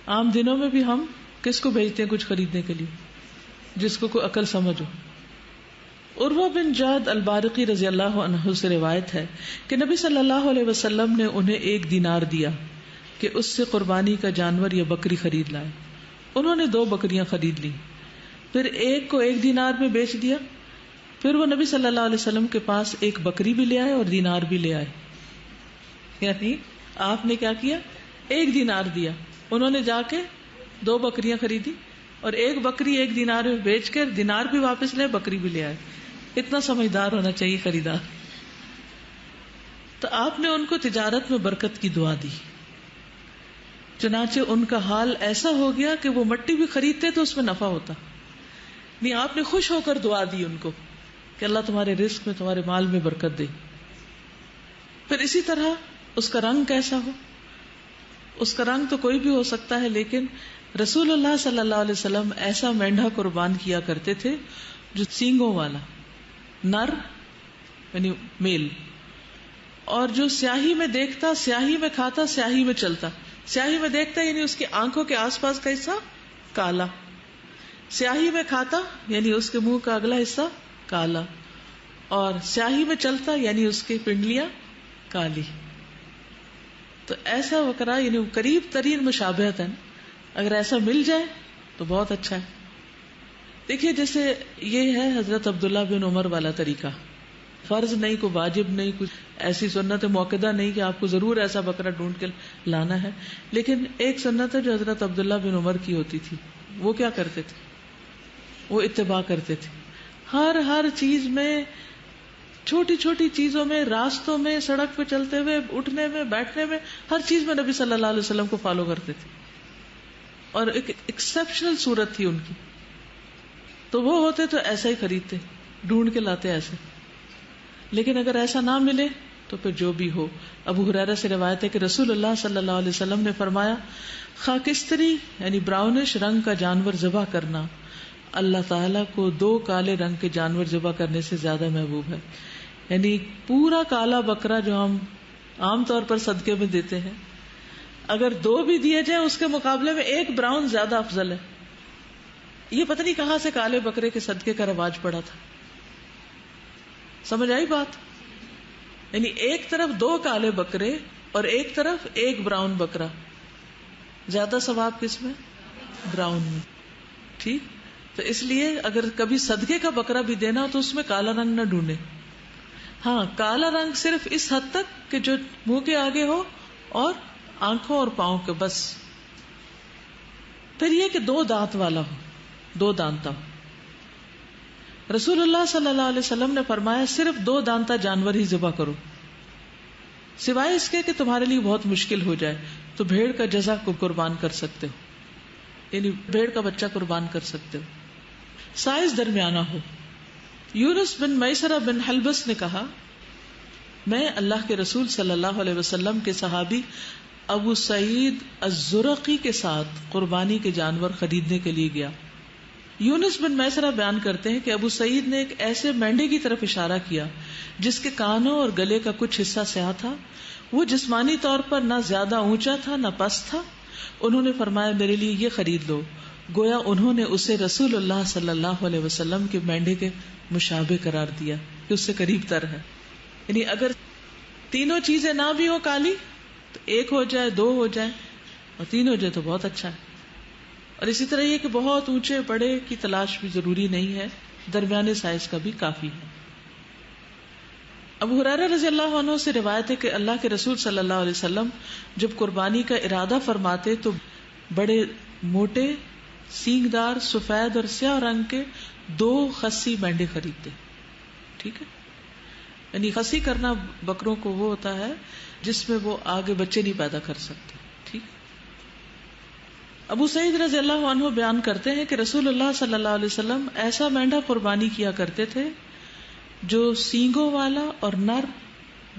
عام دنوں میں بھی ہم کس کو بھیجتے ہیں کچھ خریدنے کے لیے؟ جس کو کوئی عقل سمجھ ہو. عروہ بن جعد البارقی رضی اللہ عنہ سے روایت ہے کہ نبی صلی اللہ علیہ وسلم نے انہیں 1 دینار دیا کہ اس سے قربانی کا جانور یا بکری خرید لائے. انہوں نے 2 بکریاں خرید لی، پھر ایک کو 1 دینار میں بیچ دیا. پھر وہ نبی صلی اللہ علیہ وسلم کے پاس 1 بکری بھی لے آئے اور دینار بھی لے آئے. یعنی آپ نے کیا کیا؟ 1 دینار دیا، انہوں نے جا کے 2 بکریاں خریدی اور 1 بکری 1 دینار میں بیچ کر دینار بھی واپس لے، بکری بھی لے آئے. اتنا سمجھدار ہونا چاہیے خریدار. تو آپ نے ان کو تجارت میں برکت کی دعا دی. چنانچہ ان کا حال ایسا ہو گیا کہ وہ مٹی بھی خریدتے تو اس میں نفع ہوتا. نہیں، آپ نے خوش ہو کر دعا دی ان کو کہ اللہ تمہارے رزق میں، تمہارے مال میں برکت دے. پھر اسی طرح اس کا رنگ کیسا ہو؟ اس کا رنگ تو کوئی بھی ہو سکتا ہے، لیکن رسول اللہ صلی اللہ علیہ وسلم ایسا مینڈھا قربان کیا کرتے تھے جو سینگوں والا، نر یعنی میل، اور جو سیاہی میں دیکھتا، سیاہی میں کھاتا، سیاہی میں چلتا. سیاہی میں دیکھتا یعنی اس کی آنکھوں کے آس پاس کا حصہ کالا، سیاہی میں کھاتا یعنی اس کے منہ کا اگلا حصہ کالا، اور سیاہی میں چلتا یعنی اس کی پنڈلیاں کالی. تو ایسا بکرا یعنی قریب ترین مشابہت ہے. اگر ایسا مل جائے تو بہت اچھا ہے. دیکھیے جیسے یہ ہے حضرت عبداللہ بن عمر والا طریقہ، فرض نہیں، کوئی واجب نہیں، کچھ ایسی سنت موقدہ نہیں کہ آپ کو ضرور ایسا بکرا ڈھونڈ کے لانا ہے. لیکن ایک سنت ہے جو حضرت عبداللہ بن عمر کی ہوتی تھی. وہ کیا کرتے تھے؟ وہ اتباع کرتے تھے. ہر چیز میں، چھوٹی چھوٹی چیزوں میں، راستوں میں، سڑک پہ چلتے ہوئے، اٹھنے میں، بیٹھنے میں، ہر چیز میں نبی صلی اللہ علیہ وسلم کو فالو کرتے تھے. اور ایک ایکسپشنل صورت تھی ان کی. تو وہ ہوتے تو ایسا ہی خریدتے، ڈھونڈ کے لاتے ایسے. لیکن اگر ایسا نہ ملے تو پھر جو بھی ہو. ابو ہریرہ سے روایت ہے کہ رسول اللہ صلی اللہ علیہ وسلم نے فرمایا، خاکستری یعنی براؤنش رنگ کا جانور ذبح کرنا اللہ تعالیٰ کو 2 کالے رنگ کے جانور ذبح کرنے سے زیادہ محبوب ہے. یعنی پورا کالا بکرا جو ہم عام طور پر صدقے میں دیتے ہیں، اگر 2 بھی دیے جائیں اس کے مقابلے میں 1 براؤن زیادہ افضل ہے. یہ پتہ نہیں کہاں سے کالے بکرے کے صدقے کا رواج پڑا تھا. سمجھ آئی بات؟ یعنی ایک طرف 2 کالے بکرے اور ایک طرف 1 براؤن بکرا، زیادہ ثواب کس میں؟ براؤن میں. ٹھیک. تو اس لیے اگر کبھی صدقے کا بکرا بھی دینا ہو تو اس میں کالا رنگ نہ ڈھونڈے. ہاں، کالا رنگ صرف اس حد تک کہ جو منہ کے آگے ہو اور آنکھوں اور پاؤں کے، بس. پھر یہ کہ 2 دانت والا ہو، 2 دانتا ہو. رسول اللہ صلی اللہ علیہ وسلم نے فرمایا صرف 2 دانتا جانور ہی ذبح کرو، سوائے اس کے کہ تمہارے لیے بہت مشکل ہو جائے تو بھیڑ کا جزع کو قربان کر سکتے ہو، یعنی بھیڑ کا بچہ قربان کر سکتے ہو. سائز درمیانہ ہو. یونس بن میسرہ بن حلبس نے کہا، میں اللہ کے رسول صلی اللہ علیہ وسلم کے صحابی ابو سعید الزرقی کے ساتھ قربانی کے جانور خریدنے کے لیے گیا. یونس بن میسرہ بیان کرتے ہیں کہ ابو سعید نے ایک ایسے مینڈے کی طرف اشارہ کیا جس کے کانوں اور گلے کا کچھ حصہ سیاہ تھا. وہ جسمانی طور پر نہ زیادہ اونچا تھا نہ پست تھا. انہوں نے فرمایا میرے لیے یہ خرید لو. گویا انہوں نے اسے رسول اللہ صلی اللہ علیہ وسلم کے مینڈے کے مشابہ قرار دیا کہ اس سے قریب تر ہے. یعنی اگر تینوں چیزیں نہ بھی ہو کالی تو ایک ہو جائے، دو ہو جائے، اور تین ہو جائے تو بہت اچھا ہے. اور اسی طرح یہ کہ بہت اونچے بڑے کی تلاش بھی ضروری نہیں ہے، درمیانے سائز کا بھی کافی ہے. ابو ہریرہ رضی اللہ عنہ سے روایت ہے کہ اللہ کے رسول صلی اللہ علیہ وسلم جب قربانی کا ارادہ فرماتے تو بڑے موٹے سینگ دار سفید اور سیاہ رنگ کے 2 خصی مینڈے خریدتے. ٹھیک ہے، یعنی خصی کرنا بکروں کو وہ ہوتا ہے جس میں وہ آگے بچے نہیں پیدا کر سکتے. ٹھیک. ابو سعید رضی اللہ عنہ بیان کرتے ہیں کہ رسول اللہ صلی اللہ علیہ وسلم ایسا مینڈا قربانی کیا کرتے تھے جو سینگوں والا اور نر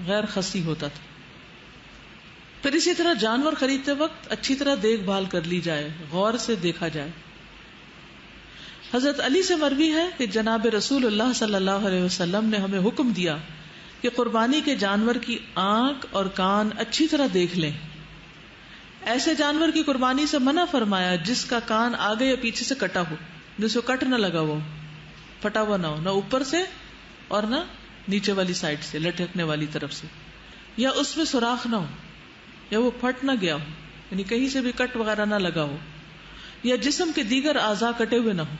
غیر خصی ہوتا تھا. پھر اسی طرح جانور خریدتے وقت اچھی طرح دیکھ بھال کر لی جائے، غور سے دیکھا جائے. حضرت علی سے مروی ہے کہ جناب رسول اللہ صلی اللہ علیہ وسلم نے ہمیں حکم دیا کہ قربانی کے جانور کی آنکھ اور کان اچھی طرح دیکھ لیں. ایسے جانور کی قربانی سے منع فرمایا جس کا کان آگے یا پیچھے سے کٹا ہو، جس کو کٹ نہ لگا ہو، پھٹا ہوا نہ ہو، نہ اوپر سے اور نہ نیچے والی سائڈ سے لٹکنے والی طرف سے، یا اس میں سوراخ نہ ہو، یا وہ پھٹ نہ گیا ہو، یعنی کہیں سے بھی کٹ وغیرہ نہ لگا ہو، یا جسم کے دیگر اعضاء کٹے ہوئے نہ ہو.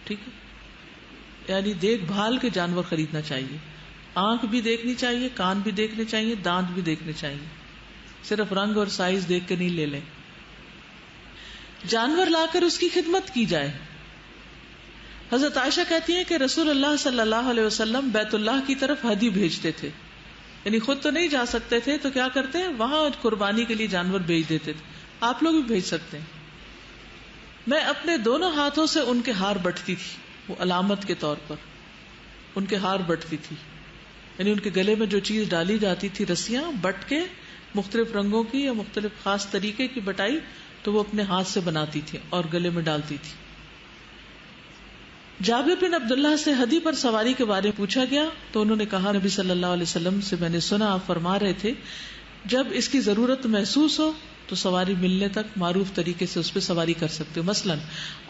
ٹھیک ہے، یعنی دیکھ بھال کے جانور خریدنا چاہیے. آنکھ بھی دیکھنی چاہیے، کان بھی دیکھنے چاہیے، دانت بھی دیکھنے چاہیے. صرف رنگ اور سائز دیکھ کے نہیں لے لیں. جانور لا کر اس کی خدمت کی جائے. حضرت عائشہ کہتی ہیں کہ رسول اللہ صلی اللہ علیہ وسلم بیت اللہ کی طرف ہدی بھیجتے تھے، یعنی خود تو نہیں جا سکتے تھے تو کیا کرتے ہیں، وہاں قربانی کے لیے جانور بھیج دیتے تھے. آپ لوگ بھی بھیج سکتے ہیں. میں اپنے دونوں ہاتھوں سے ان کے ہار بٹتی تھی، وہ علامت کے طور پر ان کے ہار بٹتی تھی، یعنی ان کے گلے میں جو چیز ڈالی جاتی تھی، رسیاں بٹ کے مختلف رنگوں کی یا مختلف خاص طریقے کی بٹائی، تو وہ اپنے ہاتھ سے بناتی تھی اور گلے میں ڈالتی تھی. جابر بن عبداللہ سے ہدی پر سواری کے بارے میں پوچھا گیا تو انہوں نے کہا، نبی صلی اللہ علیہ وسلم سے میں نے سنا آپ فرما رہے تھے جب اس کی ضرورت محسوس ہو تو سواری ملنے تک معروف طریقے سے اس پہ سواری کر سکتے ہو. مثلا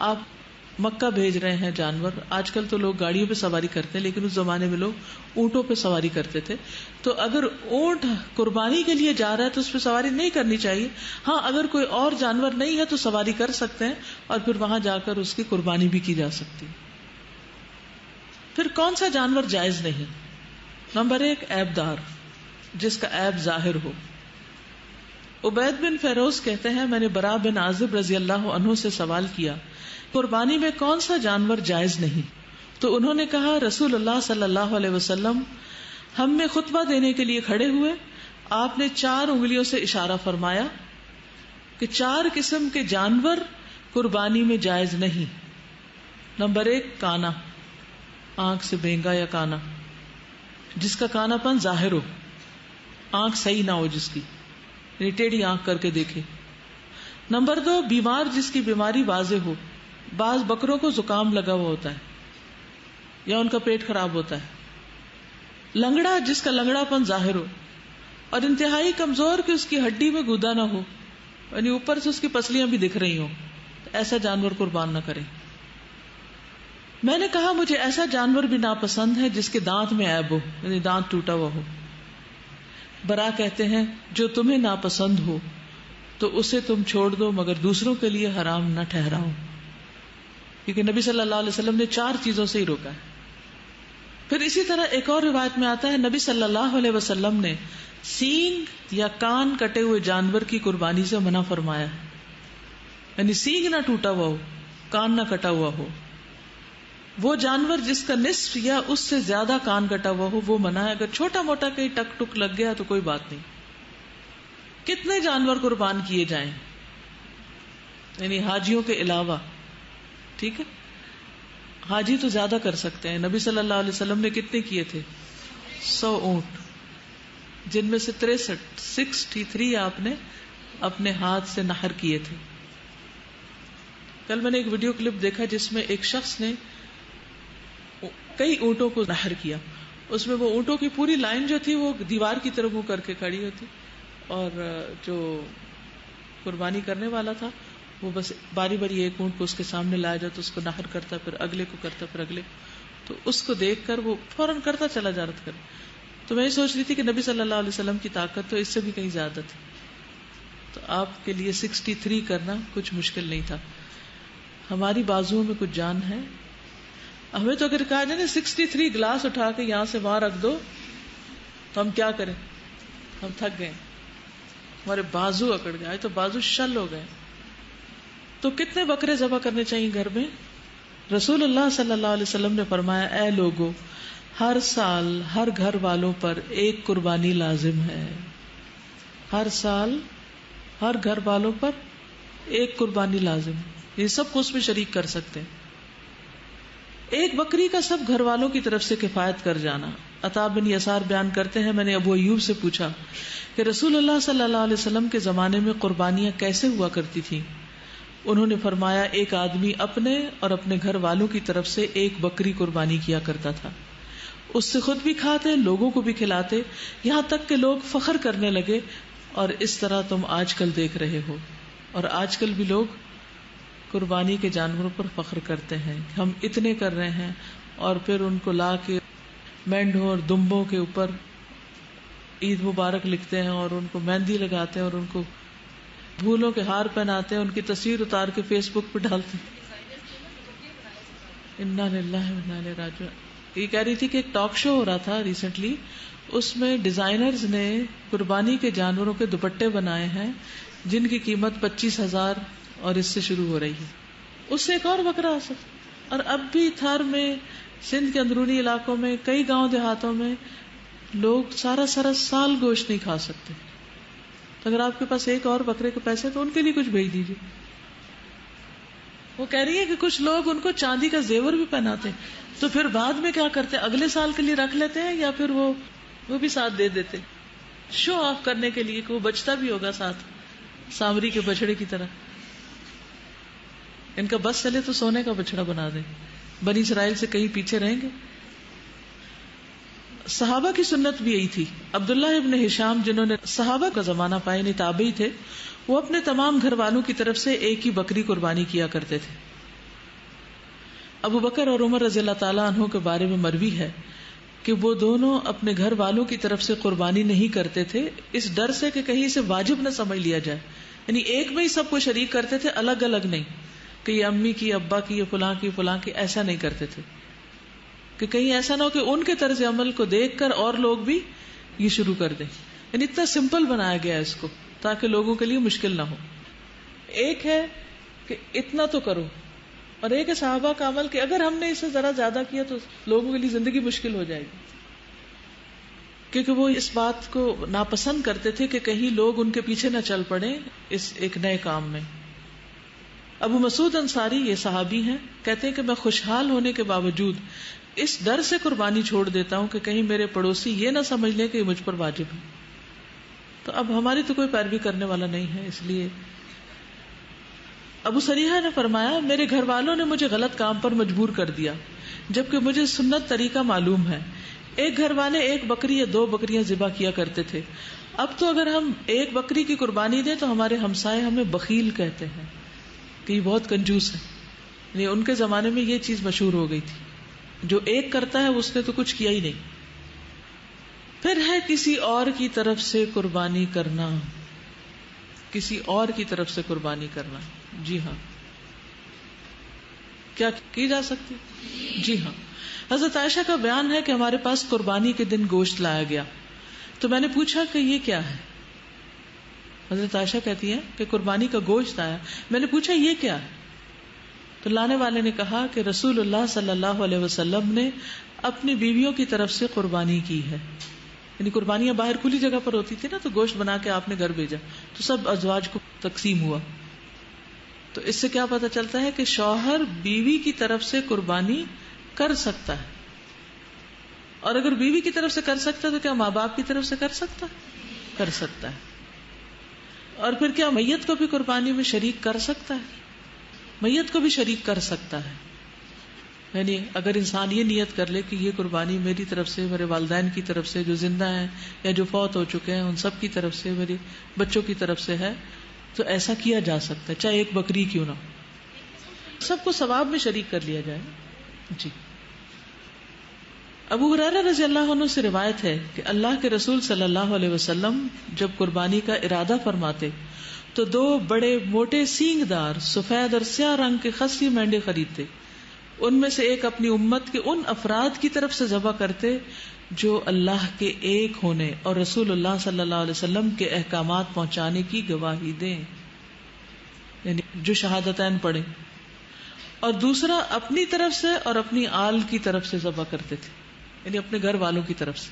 آپ مکہ بھیج رہے ہیں جانور، آج کل تو لوگ گاڑیوں پہ سواری کرتے ہیں لیکن اس زمانے میں لوگ اونٹوں پہ سواری کرتے تھے. تو اگر اونٹ قربانی کے لیے جا رہا ہے تو اس پہ سواری نہیں کرنی چاہیے. ہاں اگر کوئی اور جانور نہیں ہے تو سواری کر سکتے ہیں اور پھر وہاں جا کر اس کی قربانی بھی کی جا سکتی. پھر کون سا جانور جائز نہیں؟ نمبر 1، عیب دار، جس کا عیب ظاہر ہو. عبید بن فیروز کہتے ہیں میں نے براء بن عازب رضی اللہ عنہ سے سوال کیا قربانی میں کون سا جانور جائز نہیں؟ تو انہوں نے کہا رسول اللہ صلی اللہ علیہ وسلم ہم میں خطبہ دینے کے لیے کھڑے ہوئے، آپ نے 4 انگلیوں سے اشارہ فرمایا کہ 4 قسم کے جانور قربانی میں جائز نہیں. نمبر 1، کانا، آنکھ سے بینگا یا کانا، جس کا کانا پن ظاہر ہو، آنکھ صحیح نہ ہو جس کی، یعنی ٹیڑھی آنکھ کر کے دیکھے. نمبر 2، بیمار جس کی بیماری واضح ہو. بعض بکروں کو زکام لگا ہوا ہوتا ہے یا ان کا پیٹ خراب ہوتا ہے. لنگڑا جس کا لنگڑا پن ظاہر ہو، اور انتہائی کمزور کہ اس کی ہڈی میں گودا نہ ہو، یعنی اوپر سے اس کی پسلیاں بھی دکھ رہی ہوں، ایسا جانور قربان نہ کریں. میں نے کہا مجھے ایسا جانور بھی ناپسند ہے جس کے دانت میں عیب ہو، یعنی دانت ٹوٹا ہوا ہو. برا کہتے ہیں جو تمہیں ناپسند ہو تو اسے تم چھوڑ دو مگر دوسروں کے لیے حرام نہ ٹھہراؤ، کیونکہ نبی صلی اللہ علیہ وسلم نے 4 چیزوں سے ہی روکا ہے. پھر اسی طرح ایک اور روایت میں آتا ہے نبی صلی اللہ علیہ وسلم نے سینگ یا کان کٹے ہوئے جانور کی قربانی سے منع فرمایا، یعنی سینگ نہ ٹوٹا ہوا ہو، کان نہ کٹا ہوا ہو. وہ جانور جس کا نصف یا اس سے زیادہ کان کٹا ہوا ہو وہ منع ہے. اگر چھوٹا موٹا کہیں ٹک ٹک لگ گیا تو کوئی بات نہیں. کتنے جانور قربان کیے جائیں، یعنی حاجیوں کے علاوہ؟ ٹھیک ہے، حاجی تو زیادہ کر سکتے ہیں. نبی صلی اللہ علیہ وسلم نے کتنے کیے تھے؟ 100 اونٹ، جن میں سے 63 آپ نے اپنے ہاتھ سے نحر کیے تھے. کل میں نے ایک ویڈیو کلپ دیکھا جس میں ایک شخص نے کئی اونٹوں کو نحر کیا. اس میں وہ اونٹوں کی پوری لائن جو تھی وہ دیوار کی طرف منہ کر کے کھڑی ہوتی، اور جو قربانی کرنے والا تھا وہ بس باری باری ایک اونٹ کو اس کے سامنے لایا جاتا، اس کو نحر کرتا، پھر اگلے کو کرتا، پھر اگلے کو. تو اس کو دیکھ کر وہ فوراً کرتا چلا جا رہا تھا. تو میں یہ سوچ رہی تھی کہ نبی صلی اللہ علیہ وسلم کی طاقت تو اس سے بھی کہیں زیادہ تھی، تو آپ کے لیے 63 کرنا کچھ مشکل نہیں تھا. ہماری بازوؤں میں کچھ جان ہے. ہمیں تو اگر کہا جائے نا 63 گلاس اٹھا کے یہاں سے وہاں رکھ دو تو ہم کیا کریں؟ ہم تھک گئے، ہمارے بازو اکڑ گئے، تو بازو شل ہو گئے. تو کتنے بکرے ذبح کرنے چاہیے گھر میں؟ رسول اللہ صلی اللہ علیہ وسلم نے فرمایا، اے لوگو، ہر سال ہر گھر والوں پر ایک قربانی لازم ہے. ہر سال ہر گھر والوں پر ایک قربانی لازم ہے. یہ سب کو اس میں شریک کر سکتے ہیں. ایک بکری کا سب گھر والوں کی طرف سے کفایت کر جانا. عطا بن یسار بیان کرتے ہیں، میں نے ابو ایوب سے پوچھا کہ رسول اللہ صلی اللہ علیہ وسلم کے زمانے میں قربانیاں کیسے ہوا کرتی تھیں؟ انہوں نے فرمایا، ایک آدمی اپنے اور اپنے گھر والوں کی طرف سے ایک بکری قربانی کیا کرتا تھا. اس سے خود بھی کھاتے، لوگوں کو بھی کھلاتے، یہاں تک کہ لوگ فخر کرنے لگے. اور اس طرح تم آج کل دیکھ رہے ہو. اور آج کل بھی لوگ قربانی کے جانوروں پر فخر کرتے ہیں، ہم اتنے کر رہے ہیں، اور پھر ان کو لا کے مینڈوں اور دمبوں کے اوپر عید مبارک لکھتے ہیں، اور ان کو مہندی لگاتے ہیں، اور ان کو پھولوں کے ہار پہناتے ہیں، ان کی تصویر اتار کے فیس بک پہ ڈالتے ہیں. انا للہ و انا الیہ راجعون. یہ کہہ رہی تھی کہ ایک ٹاک شو ہو رہا تھا ریسنٹلی، اس میں ڈیزائنرز نے قربانی کے جانوروں کے دوپٹے بنائے ہیں جن کی قیمت 25,000 اور اس سے شروع ہو رہی ہے. اس سے ایک اور بکرا آ سکتا. اور اب بھی تھر میں، سندھ کے اندرونی علاقوں میں، کئی گاؤں دیہاتوں میں لوگ سارا سال گوشت نہیں کھا سکتے. تو اگر آپ کے پاس ایک اور بکرے کے پیسے تو ان کے لیے کچھ بھیج دیجیے. وہ کہہ رہی ہے کہ کچھ لوگ ان کو چاندی کا زیور بھی پہناتے ہیں، تو پھر بعد میں کیا کرتے ہیں؟ اگلے سال کے لیے رکھ لیتے ہیں، یا پھر وہ بھی ساتھ دے دیتے، شو آف کرنے کے لیے کہ وہ بچتا بھی ہوگا ساتھ، سامری کے بچڑے کی طرح. ان کا بس چلے تو سونے کا بچڑا بنا دیں. بنی اسرائیل سے کہیں پیچھے رہیں گے. صحابہ کی سنت بھی یہی تھی. عبداللہ ابن ہشام، جنہوں نے صحابہ کا زمانہ پایا، یعنی تابعی تھے، وہ اپنے تمام گھر والوں کی طرف سے ایک ہی بکری قربانی کیا کرتے تھے. ابو بکر اور عمر رضی اللہ تعالیٰ عنہ کے بارے میں مروی ہے کہ وہ دونوں اپنے گھر والوں کی طرف سے قربانی نہیں کرتے تھے، اس ڈر سے کہ کہیں اسے واجب نہ سمجھ لیا جائے. یعنی ایک میں ہی سب کو شریک کرتے تھے، الگ الگ نہیں کہ یہ امی کی، ابا کی، یہ فلاں کی، فلاں کی. ایسا نہیں کرتے تھے کہ کہیں ایسا نہ ہو کہ ان کے طرز عمل کو دیکھ کر اور لوگ بھی یہ شروع کر دیں. یعنی اتنا سمپل بنایا گیا ہے اس کو تاکہ لوگوں کے لیے مشکل نہ ہو. ایک ہے کہ اتنا تو کرو، اور ایک ہے صحابہ کا عمل کہ اگر ہم نے اسے ذرا زیادہ کیا تو لوگوں کے لیے زندگی مشکل ہو جائے گی، کیونکہ وہ اس بات کو ناپسند کرتے تھے کہ کہیں لوگ ان کے پیچھے نہ چل پڑیں اس ایک نئے کام میں. ابو مسعود انصاری، یہ صحابی ہیں، کہتے ہیں کہ میں خوشحال ہونے کے باوجود اس ڈر سے قربانی چھوڑ دیتا ہوں کہ کہیں میرے پڑوسی یہ نہ سمجھ لیں کہ یہ مجھ پر واجب ہے. تو اب ہماری تو کوئی پیروی کرنے والا نہیں ہے، اس لیے. ابو سریحہ نے فرمایا، میرے گھر والوں نے مجھے غلط کام پر مجبور کر دیا جبکہ مجھے سنت طریقہ معلوم ہے. ایک گھر والے ایک بکری یا 2 بکریاں ذبح کیا کرتے تھے. اب تو اگر ہم ایک بکری کی قربانی دیں تو ہمارے ہمسائے ہمیں بخیل کہتے ہیں کہ یہ بہت کنجوس ہے. یعنی ان کے زمانے میں یہ چیز مشہور ہو گئی تھی، جو ایک کرتا ہے اس نے تو کچھ کیا ہی نہیں. پھر ہے کسی اور کی طرف سے قربانی کرنا. کسی اور کی طرف سے قربانی کرنا، جی ہاں، کیا کی جا سکتی؟ جی ہاں. حضرت عائشہ کا بیان ہے کہ ہمارے پاس قربانی کے دن گوشت لایا گیا تو میں نے پوچھا کہ یہ کیا ہے. حضرت عائشہ کہتی ہیں کہ قربانی کا گوشت آیا، میں نے پوچھا یہ کیا ہے، تو لانے والے نے کہا کہ رسول اللہ صلی اللہ علیہ وسلم نے اپنی بیویوں کی طرف سے قربانی کی ہے. یعنی قربانیاں باہر کھلی جگہ پر ہوتی تھی نا، تو گوشت بنا کے آپ نے گھر بھیجا تو سب ازواج کو تقسیم ہوا. تو اس سے کیا پتہ چلتا ہے کہ شوہر بیوی کی طرف سے قربانی کر سکتا ہے، اور اگر بیوی کی طرف سے کر سکتا ہے تو کیا ماں باپ کی طرف سے کر سکتا ہے. اور پھر کیا میت کو بھی قربانی میں شریک کر سکتا ہے؟ میت کو بھی شریک کر سکتا ہے. یعنی اگر انسان یہ نیت کر لے کہ یہ قربانی میری طرف سے، میرے والدین کی طرف سے جو زندہ ہیں یا جو فوت ہو چکے ہیں ان سب کی طرف سے، میرے بچوں کی طرف سے ہے، تو ایسا کیا جا سکتا ہے، چاہے ایک بکری کیوں نہ ہو. سب کو ثواب میں شریک کر لیا جائے. جی ابو ہریرہ رضی اللہ عنہ سے روایت ہے کہ اللہ کے رسول صلی اللہ علیہ وسلم جب قربانی کا ارادہ فرماتے تو 2 بڑے موٹے سینگ دار سفید اور سیاہ رنگ کے خصی مینڈے خریدتے. ان میں سے ایک اپنی امت کے ان افراد کی طرف سے ذبح کرتے جو اللہ کے ایک ہونے اور رسول اللہ صلی اللہ علیہ وسلم کے احکامات پہنچانے کی گواہی دیں، یعنی جو شہادتین پڑھیں. اور دوسرا اپنی طرف سے اور اپنی آل کی طرف سے ذبح کرتے تھے، یعنی اپنے گھر والوں کی طرف سے،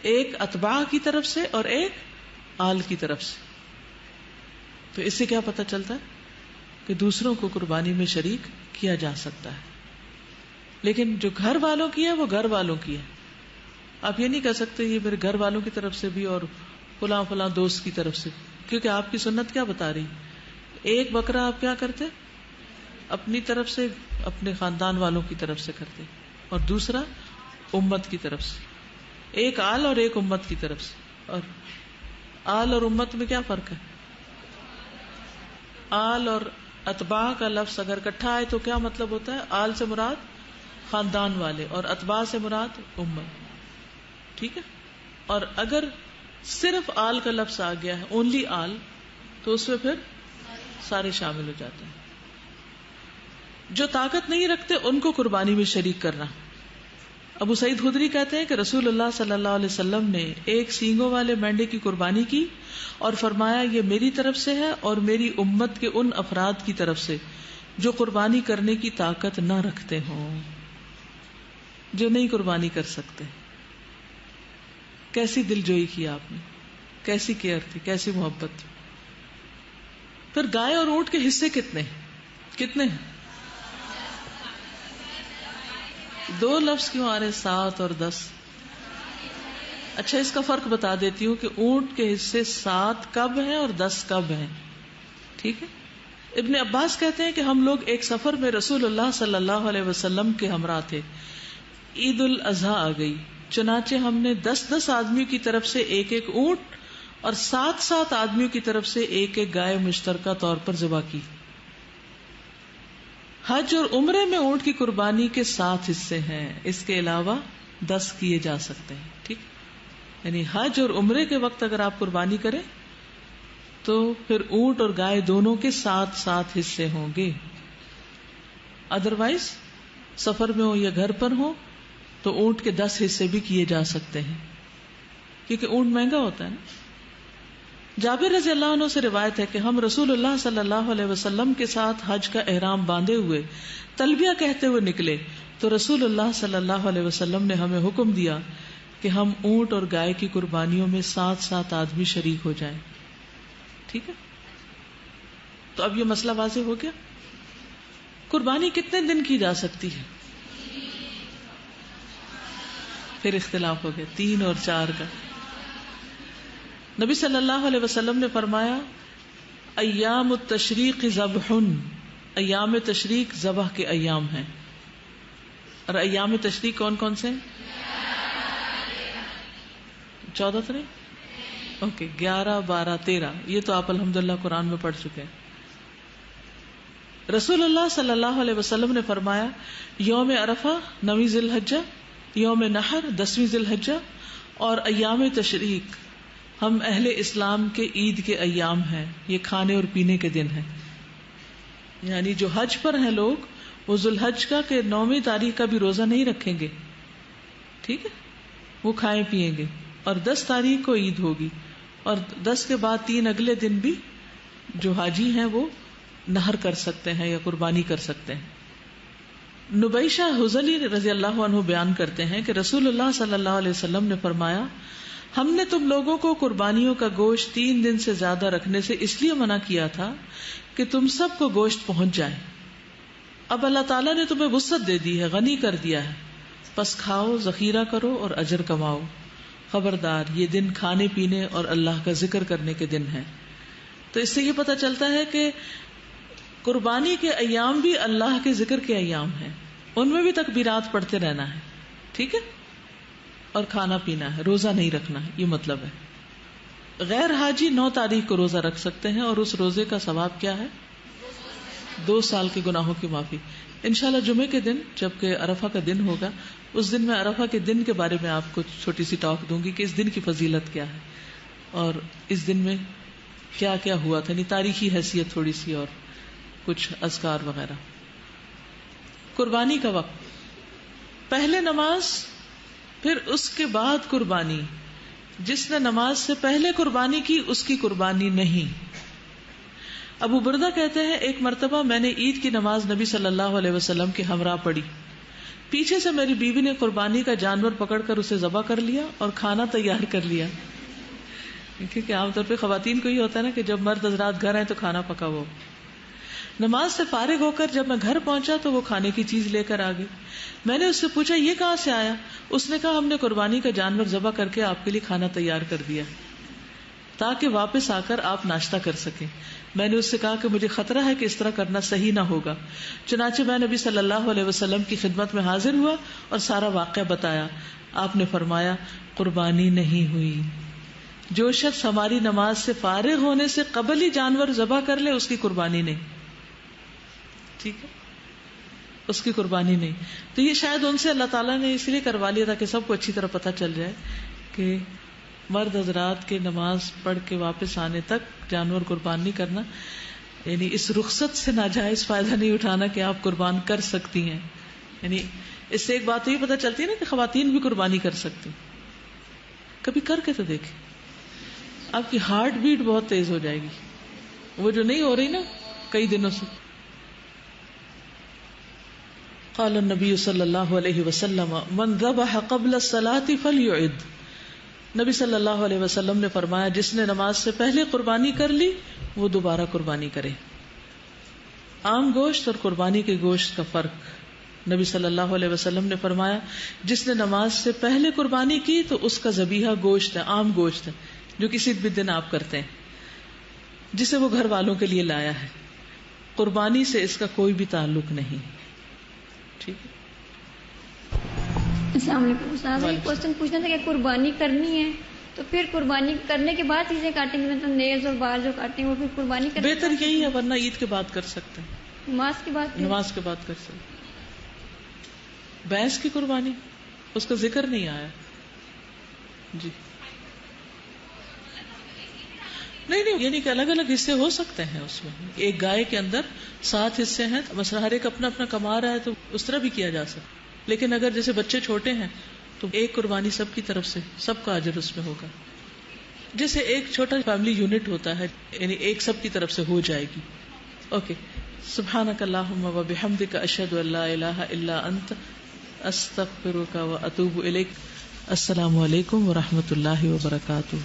ایک اتباع کی طرف سے اور ایک آل کی طرف سے. تو اس سے کیا پتہ چلتا ہے کہ دوسروں کو قربانی میں شریک کیا جا سکتا ہے، لیکن جو گھر والوں کی ہے وہ گھر والوں کی ہے. آپ یہ نہیں کہہ سکتے یہ میرے گھر والوں کی طرف سے بھی اور فلاں فلاں دوست کی طرف سے، کیونکہ آپ کی سنت کیا بتا رہی؟ ایک بکرا آپ کیا کرتے؟ اپنی طرف سے اپنے خاندان والوں کی طرف سے کرتے، اور دوسرا امت کی طرف سے. ایک آل اور ایک امت کی طرف سے. اور آل اور امت میں کیا فرق ہے؟ آل اور اتباع کا لفظ اگر اکٹھا آئے تو کیا مطلب ہوتا ہے؟ آل سے مراد خاندان والے اور اتباع سے مراد امت. ٹھیک ہے. اور اگر صرف آل کا لفظ آ گیا ہے، اونلی آل، تو اس میں پھر سارے شامل ہو جاتے ہیں. جو طاقت نہیں رکھتے ان کو قربانی میں شریک کرنا. ابو سعید خدری کہتے ہیں کہ رسول اللہ صلی اللہ علیہ وسلم نے ایک سینگوں والے مینڈے کی قربانی کی اور فرمایا یہ میری طرف سے ہے اور میری امت کے ان افراد کی طرف سے جو قربانی کرنے کی طاقت نہ رکھتے ہوں، جو نہیں قربانی کر سکتے. کیسی دل جوئی کی آپ نے، کیسی کیئر تھی، کیسی محبت تھی. پھر گائے اور اونٹ کے حصے کتنے ہیں؟ 2 لفظ کیوں آ رہے 7 اور 10؟ اچھا اس کا فرق بتا دیتی ہوں کہ اونٹ کے حصے 7 کب ہیں اور 10 کب ہیں. ٹھیک ہے. ابن عباس کہتے ہیں کہ ہم لوگ ایک سفر میں رسول اللہ صلی اللہ علیہ وسلم کے ہمراہ تھے. عید الاضحیٰ آ گئی، چنانچہ ہم نے 10 آدمیوں کی طرف سے ایک اونٹ اور 7 آدمیوں کی طرف سے ایک گائے مشترکہ طور پر ذبح کی. حج اور عمرے میں اونٹ کی قربانی کے 7 حصے ہیں، اس کے علاوہ 10 کیے جا سکتے ہیں. ٹھیک، یعنی حج اور عمرے کے وقت اگر آپ قربانی کریں تو پھر اونٹ اور گائے دونوں کے 7 حصے ہوں گے. ادروائز سفر میں ہو یا گھر پر ہو تو اونٹ کے 10 حصے بھی کیے جا سکتے ہیں، کیونکہ اونٹ مہنگا ہوتا ہے نا. جابر رضی اللہ عنہ سے روایت ہے کہ ہم رسول اللہ صلی اللہ علیہ وسلم کے ساتھ حج کا احرام باندھے ہوئے تلبیہ کہتے ہوئے نکلے تو رسول اللہ صلی اللہ علیہ وسلم نے ہمیں حکم دیا کہ ہم اونٹ اور گائے کی قربانیوں میں 7 آدمی شریک ہو جائیں. ٹھیک ہے. تو اب یہ مسئلہ واضح ہو گیا. قربانی کتنے دن کی جا سکتی ہے؟ پھر اختلاف ہو گیا 3 اور 4 کا. نبی صلی اللہ علیہ وسلم نے فرمایا ایام التشریق ذبح، ایام تشریق ذبح کے ایام ہیں. اور ایام تشریق کون کون سے ہیں؟ 14 تو نہیں؟ اوکے 11 12 13. یہ تو آپ الحمدللہ قرآن میں پڑھ چکے ہیں. رسول اللہ صلی اللہ علیہ وسلم نے فرمایا یوم عرفہ 9 ذی الحجہ، یوم نحر 10 ذی الحجہ اور ایام تشریق ہم اہل اسلام کے عید کے ایام ہیں. یہ کھانے اور پینے کے دن ہیں. یعنی جو حج پر ہیں لوگ وہ ذوالحج کا کہ 9ویں تاریخ کا بھی روزہ نہیں رکھیں گے. ٹھیک ہے، وہ کھائیں پیئیں گے. اور 10 تاریخ کو عید ہوگی، اور 10 کے بعد 3 اگلے دن بھی جو حاجی ہیں وہ نہر کر سکتے ہیں یا قربانی کر سکتے ہیں. نبیشہ حذلی رضی اللہ عنہ بیان کرتے ہیں کہ رسول اللہ صلی اللہ علیہ وسلم نے فرمایا ہم نے تم لوگوں کو قربانیوں کا گوشت 3 دن سے زیادہ رکھنے سے اس لیے منع کیا تھا کہ تم سب کو گوشت پہنچ جائے. اب اللہ تعالیٰ نے تمہیں وسعت دے دی ہے، غنی کر دیا ہے، پس کھاؤ، ذخیرہ کرو اور اجر کماؤ. خبردار یہ دن کھانے پینے اور اللہ کا ذکر کرنے کے دن ہیں. تو اس سے یہ پتہ چلتا ہے کہ قربانی کے ایام بھی اللہ کے ذکر کے ایام ہیں، ان میں بھی تکبیرات پڑھتے رہنا ہے. ٹھیک ہے. اور کھانا پینا ہے، روزہ نہیں رکھنا ہے، یہ مطلب ہے. غیر حاجی 9 تاریخ کو روزہ رکھ سکتے ہیں اور اس روزے کا ثواب کیا ہے؟ 2 سال کے گناہوں کی معافی. انشاءاللہ جمعے کے دن جبکہ عرفہ کا دن ہوگا اس دن میں عرفہ کے دن کے بارے میں آپ کو چھوٹی سی ٹاک دوں گی کہ اس دن کی فضیلت کیا ہے اور اس دن میں کیا کیا ہوا تھا، یعنی تاریخی حیثیت تھوڑی سی اور کچھ اذکار وغیرہ. قربانی کا وقت، پہلے نماز پھر اس کے بعد قربانی. جس نے نماز سے پہلے قربانی کی اس کی قربانی نہیں. ابو بردہ کہتے ہیں ایک مرتبہ میں نے عید کی نماز نبی صلی اللہ علیہ وسلم کے ہمراہ پڑھی. پیچھے سے میری بیوی نے قربانی کا جانور پکڑ کر اسے ذبح کر لیا اور کھانا تیار کر لیا. کیونکہ عام طور پہ خواتین کو ہی ہوتا ہے نا کہ جب مرد حضرات گھر آئے تو کھانا پکا ہو. نماز سے فارغ ہو کر جب میں گھر پہنچا تو وہ کھانے کی چیز لے کر آ گئی. میں نے اس سے پوچھا یہ کہاں سے آیا؟ اس نے کہا ہم نے قربانی کا جانور ذبح کر کے آپ کے لیے کھانا تیار کر دیا تاکہ واپس آ کر آپ ناشتہ کر سکیں. میں نے اس سے کہا کہ مجھے خطرہ ہے کہ اس طرح کرنا صحیح نہ ہوگا. چنانچہ میں نبی صلی اللہ علیہ وسلم کی خدمت میں حاضر ہوا اور سارا واقعہ بتایا. آپ نے فرمایا قربانی نہیں ہوئی. جو شخص ہماری نماز سے فارغ ہونے سے قبل ہی جانور ذبح کر لے اس کی قربانی نہیں. ٹھیک ہے، اس کی قربانی نہیں. تو یہ شاید ان سے اللہ تعالیٰ نے اس لیے کروا لیا تھا کہ سب کو اچھی طرح پتہ چل جائے کہ مرد حضرات کے نماز پڑھ کے واپس آنے تک جانور قربان نہیں کرنا. یعنی اس رخصت سے ناجائز فائدہ نہیں اٹھانا کہ آپ قربان کر سکتی ہیں. یعنی اس سے ایک بات تو یہ پتہ چلتی ہے نا کہ خواتین بھی قربانی کر سکتی. کبھی کر کے تو دیکھیں، آپ کی ہارٹ بیٹ بہت تیز ہو جائے گی، وہ جو نہیں ہو رہی نا کئی دنوں سے. قال النبی صلی اللہ علیہ وسلم من ذبح قبل الصلاة فلیعد. نبی صلی اللہ علیہ وسلم نے فرمایا جس نے نماز سے پہلے قربانی کر لی وہ دوبارہ قربانی کرے. عام گوشت اور قربانی کے گوشت کا فرق. نبی صلی اللہ علیہ وسلم نے فرمایا جس نے نماز سے پہلے قربانی کی تو اس کا ذبیحہ گوشت ہے، عام گوشت ہے جو کسی بھی دن آپ کرتے ہیں، جسے وہ گھر والوں کے لیے لایا ہے. قربانی سے اس کا کوئی بھی تعلق نہیں. ٹھیک ہے. السلام علیکم. استاد ایک کوشچن پوچھنا تھا کہ قربانی کرنی ہے تو پھر قربانی کرنے کے بعد چیزیں کاٹیں گے، مطلب نیز اور بال جو کاٹیں وہ پھر قربانی کریں؟ بہتر یہی ہے، ورنہ عید کے بعد کر سکتے ہیں، نماز کے بعد. نماز کے بعد کر سکتے ہیں. بھینس کی قربانی اس کا ذکر نہیں آیا. جی نہیں، یعنی کہ الگ الگ حصے ہو سکتے ہیں اس میں. ایک گائے کے اندر 7 حصے ہیں، مثلا ہر ایک اپنا اپنا کما رہا ہے تو اس طرح بھی کیا جا سکتا. لیکن اگر جیسے بچے چھوٹے ہیں تو ایک قربانی سب کی طرف سے، سب کا اجر اس میں ہوگا. جیسے ایک چھوٹا فیملی یونٹ ہوتا ہے، یعنی ایک سب کی طرف سے ہو جائے گی. اوکے. سبحانک اللہم و بحمدک اشہد ان لا الہ الا انت استغفرک و اتوب الیک. السلام علیکم و رحمۃ اللہ وبرکاتہ.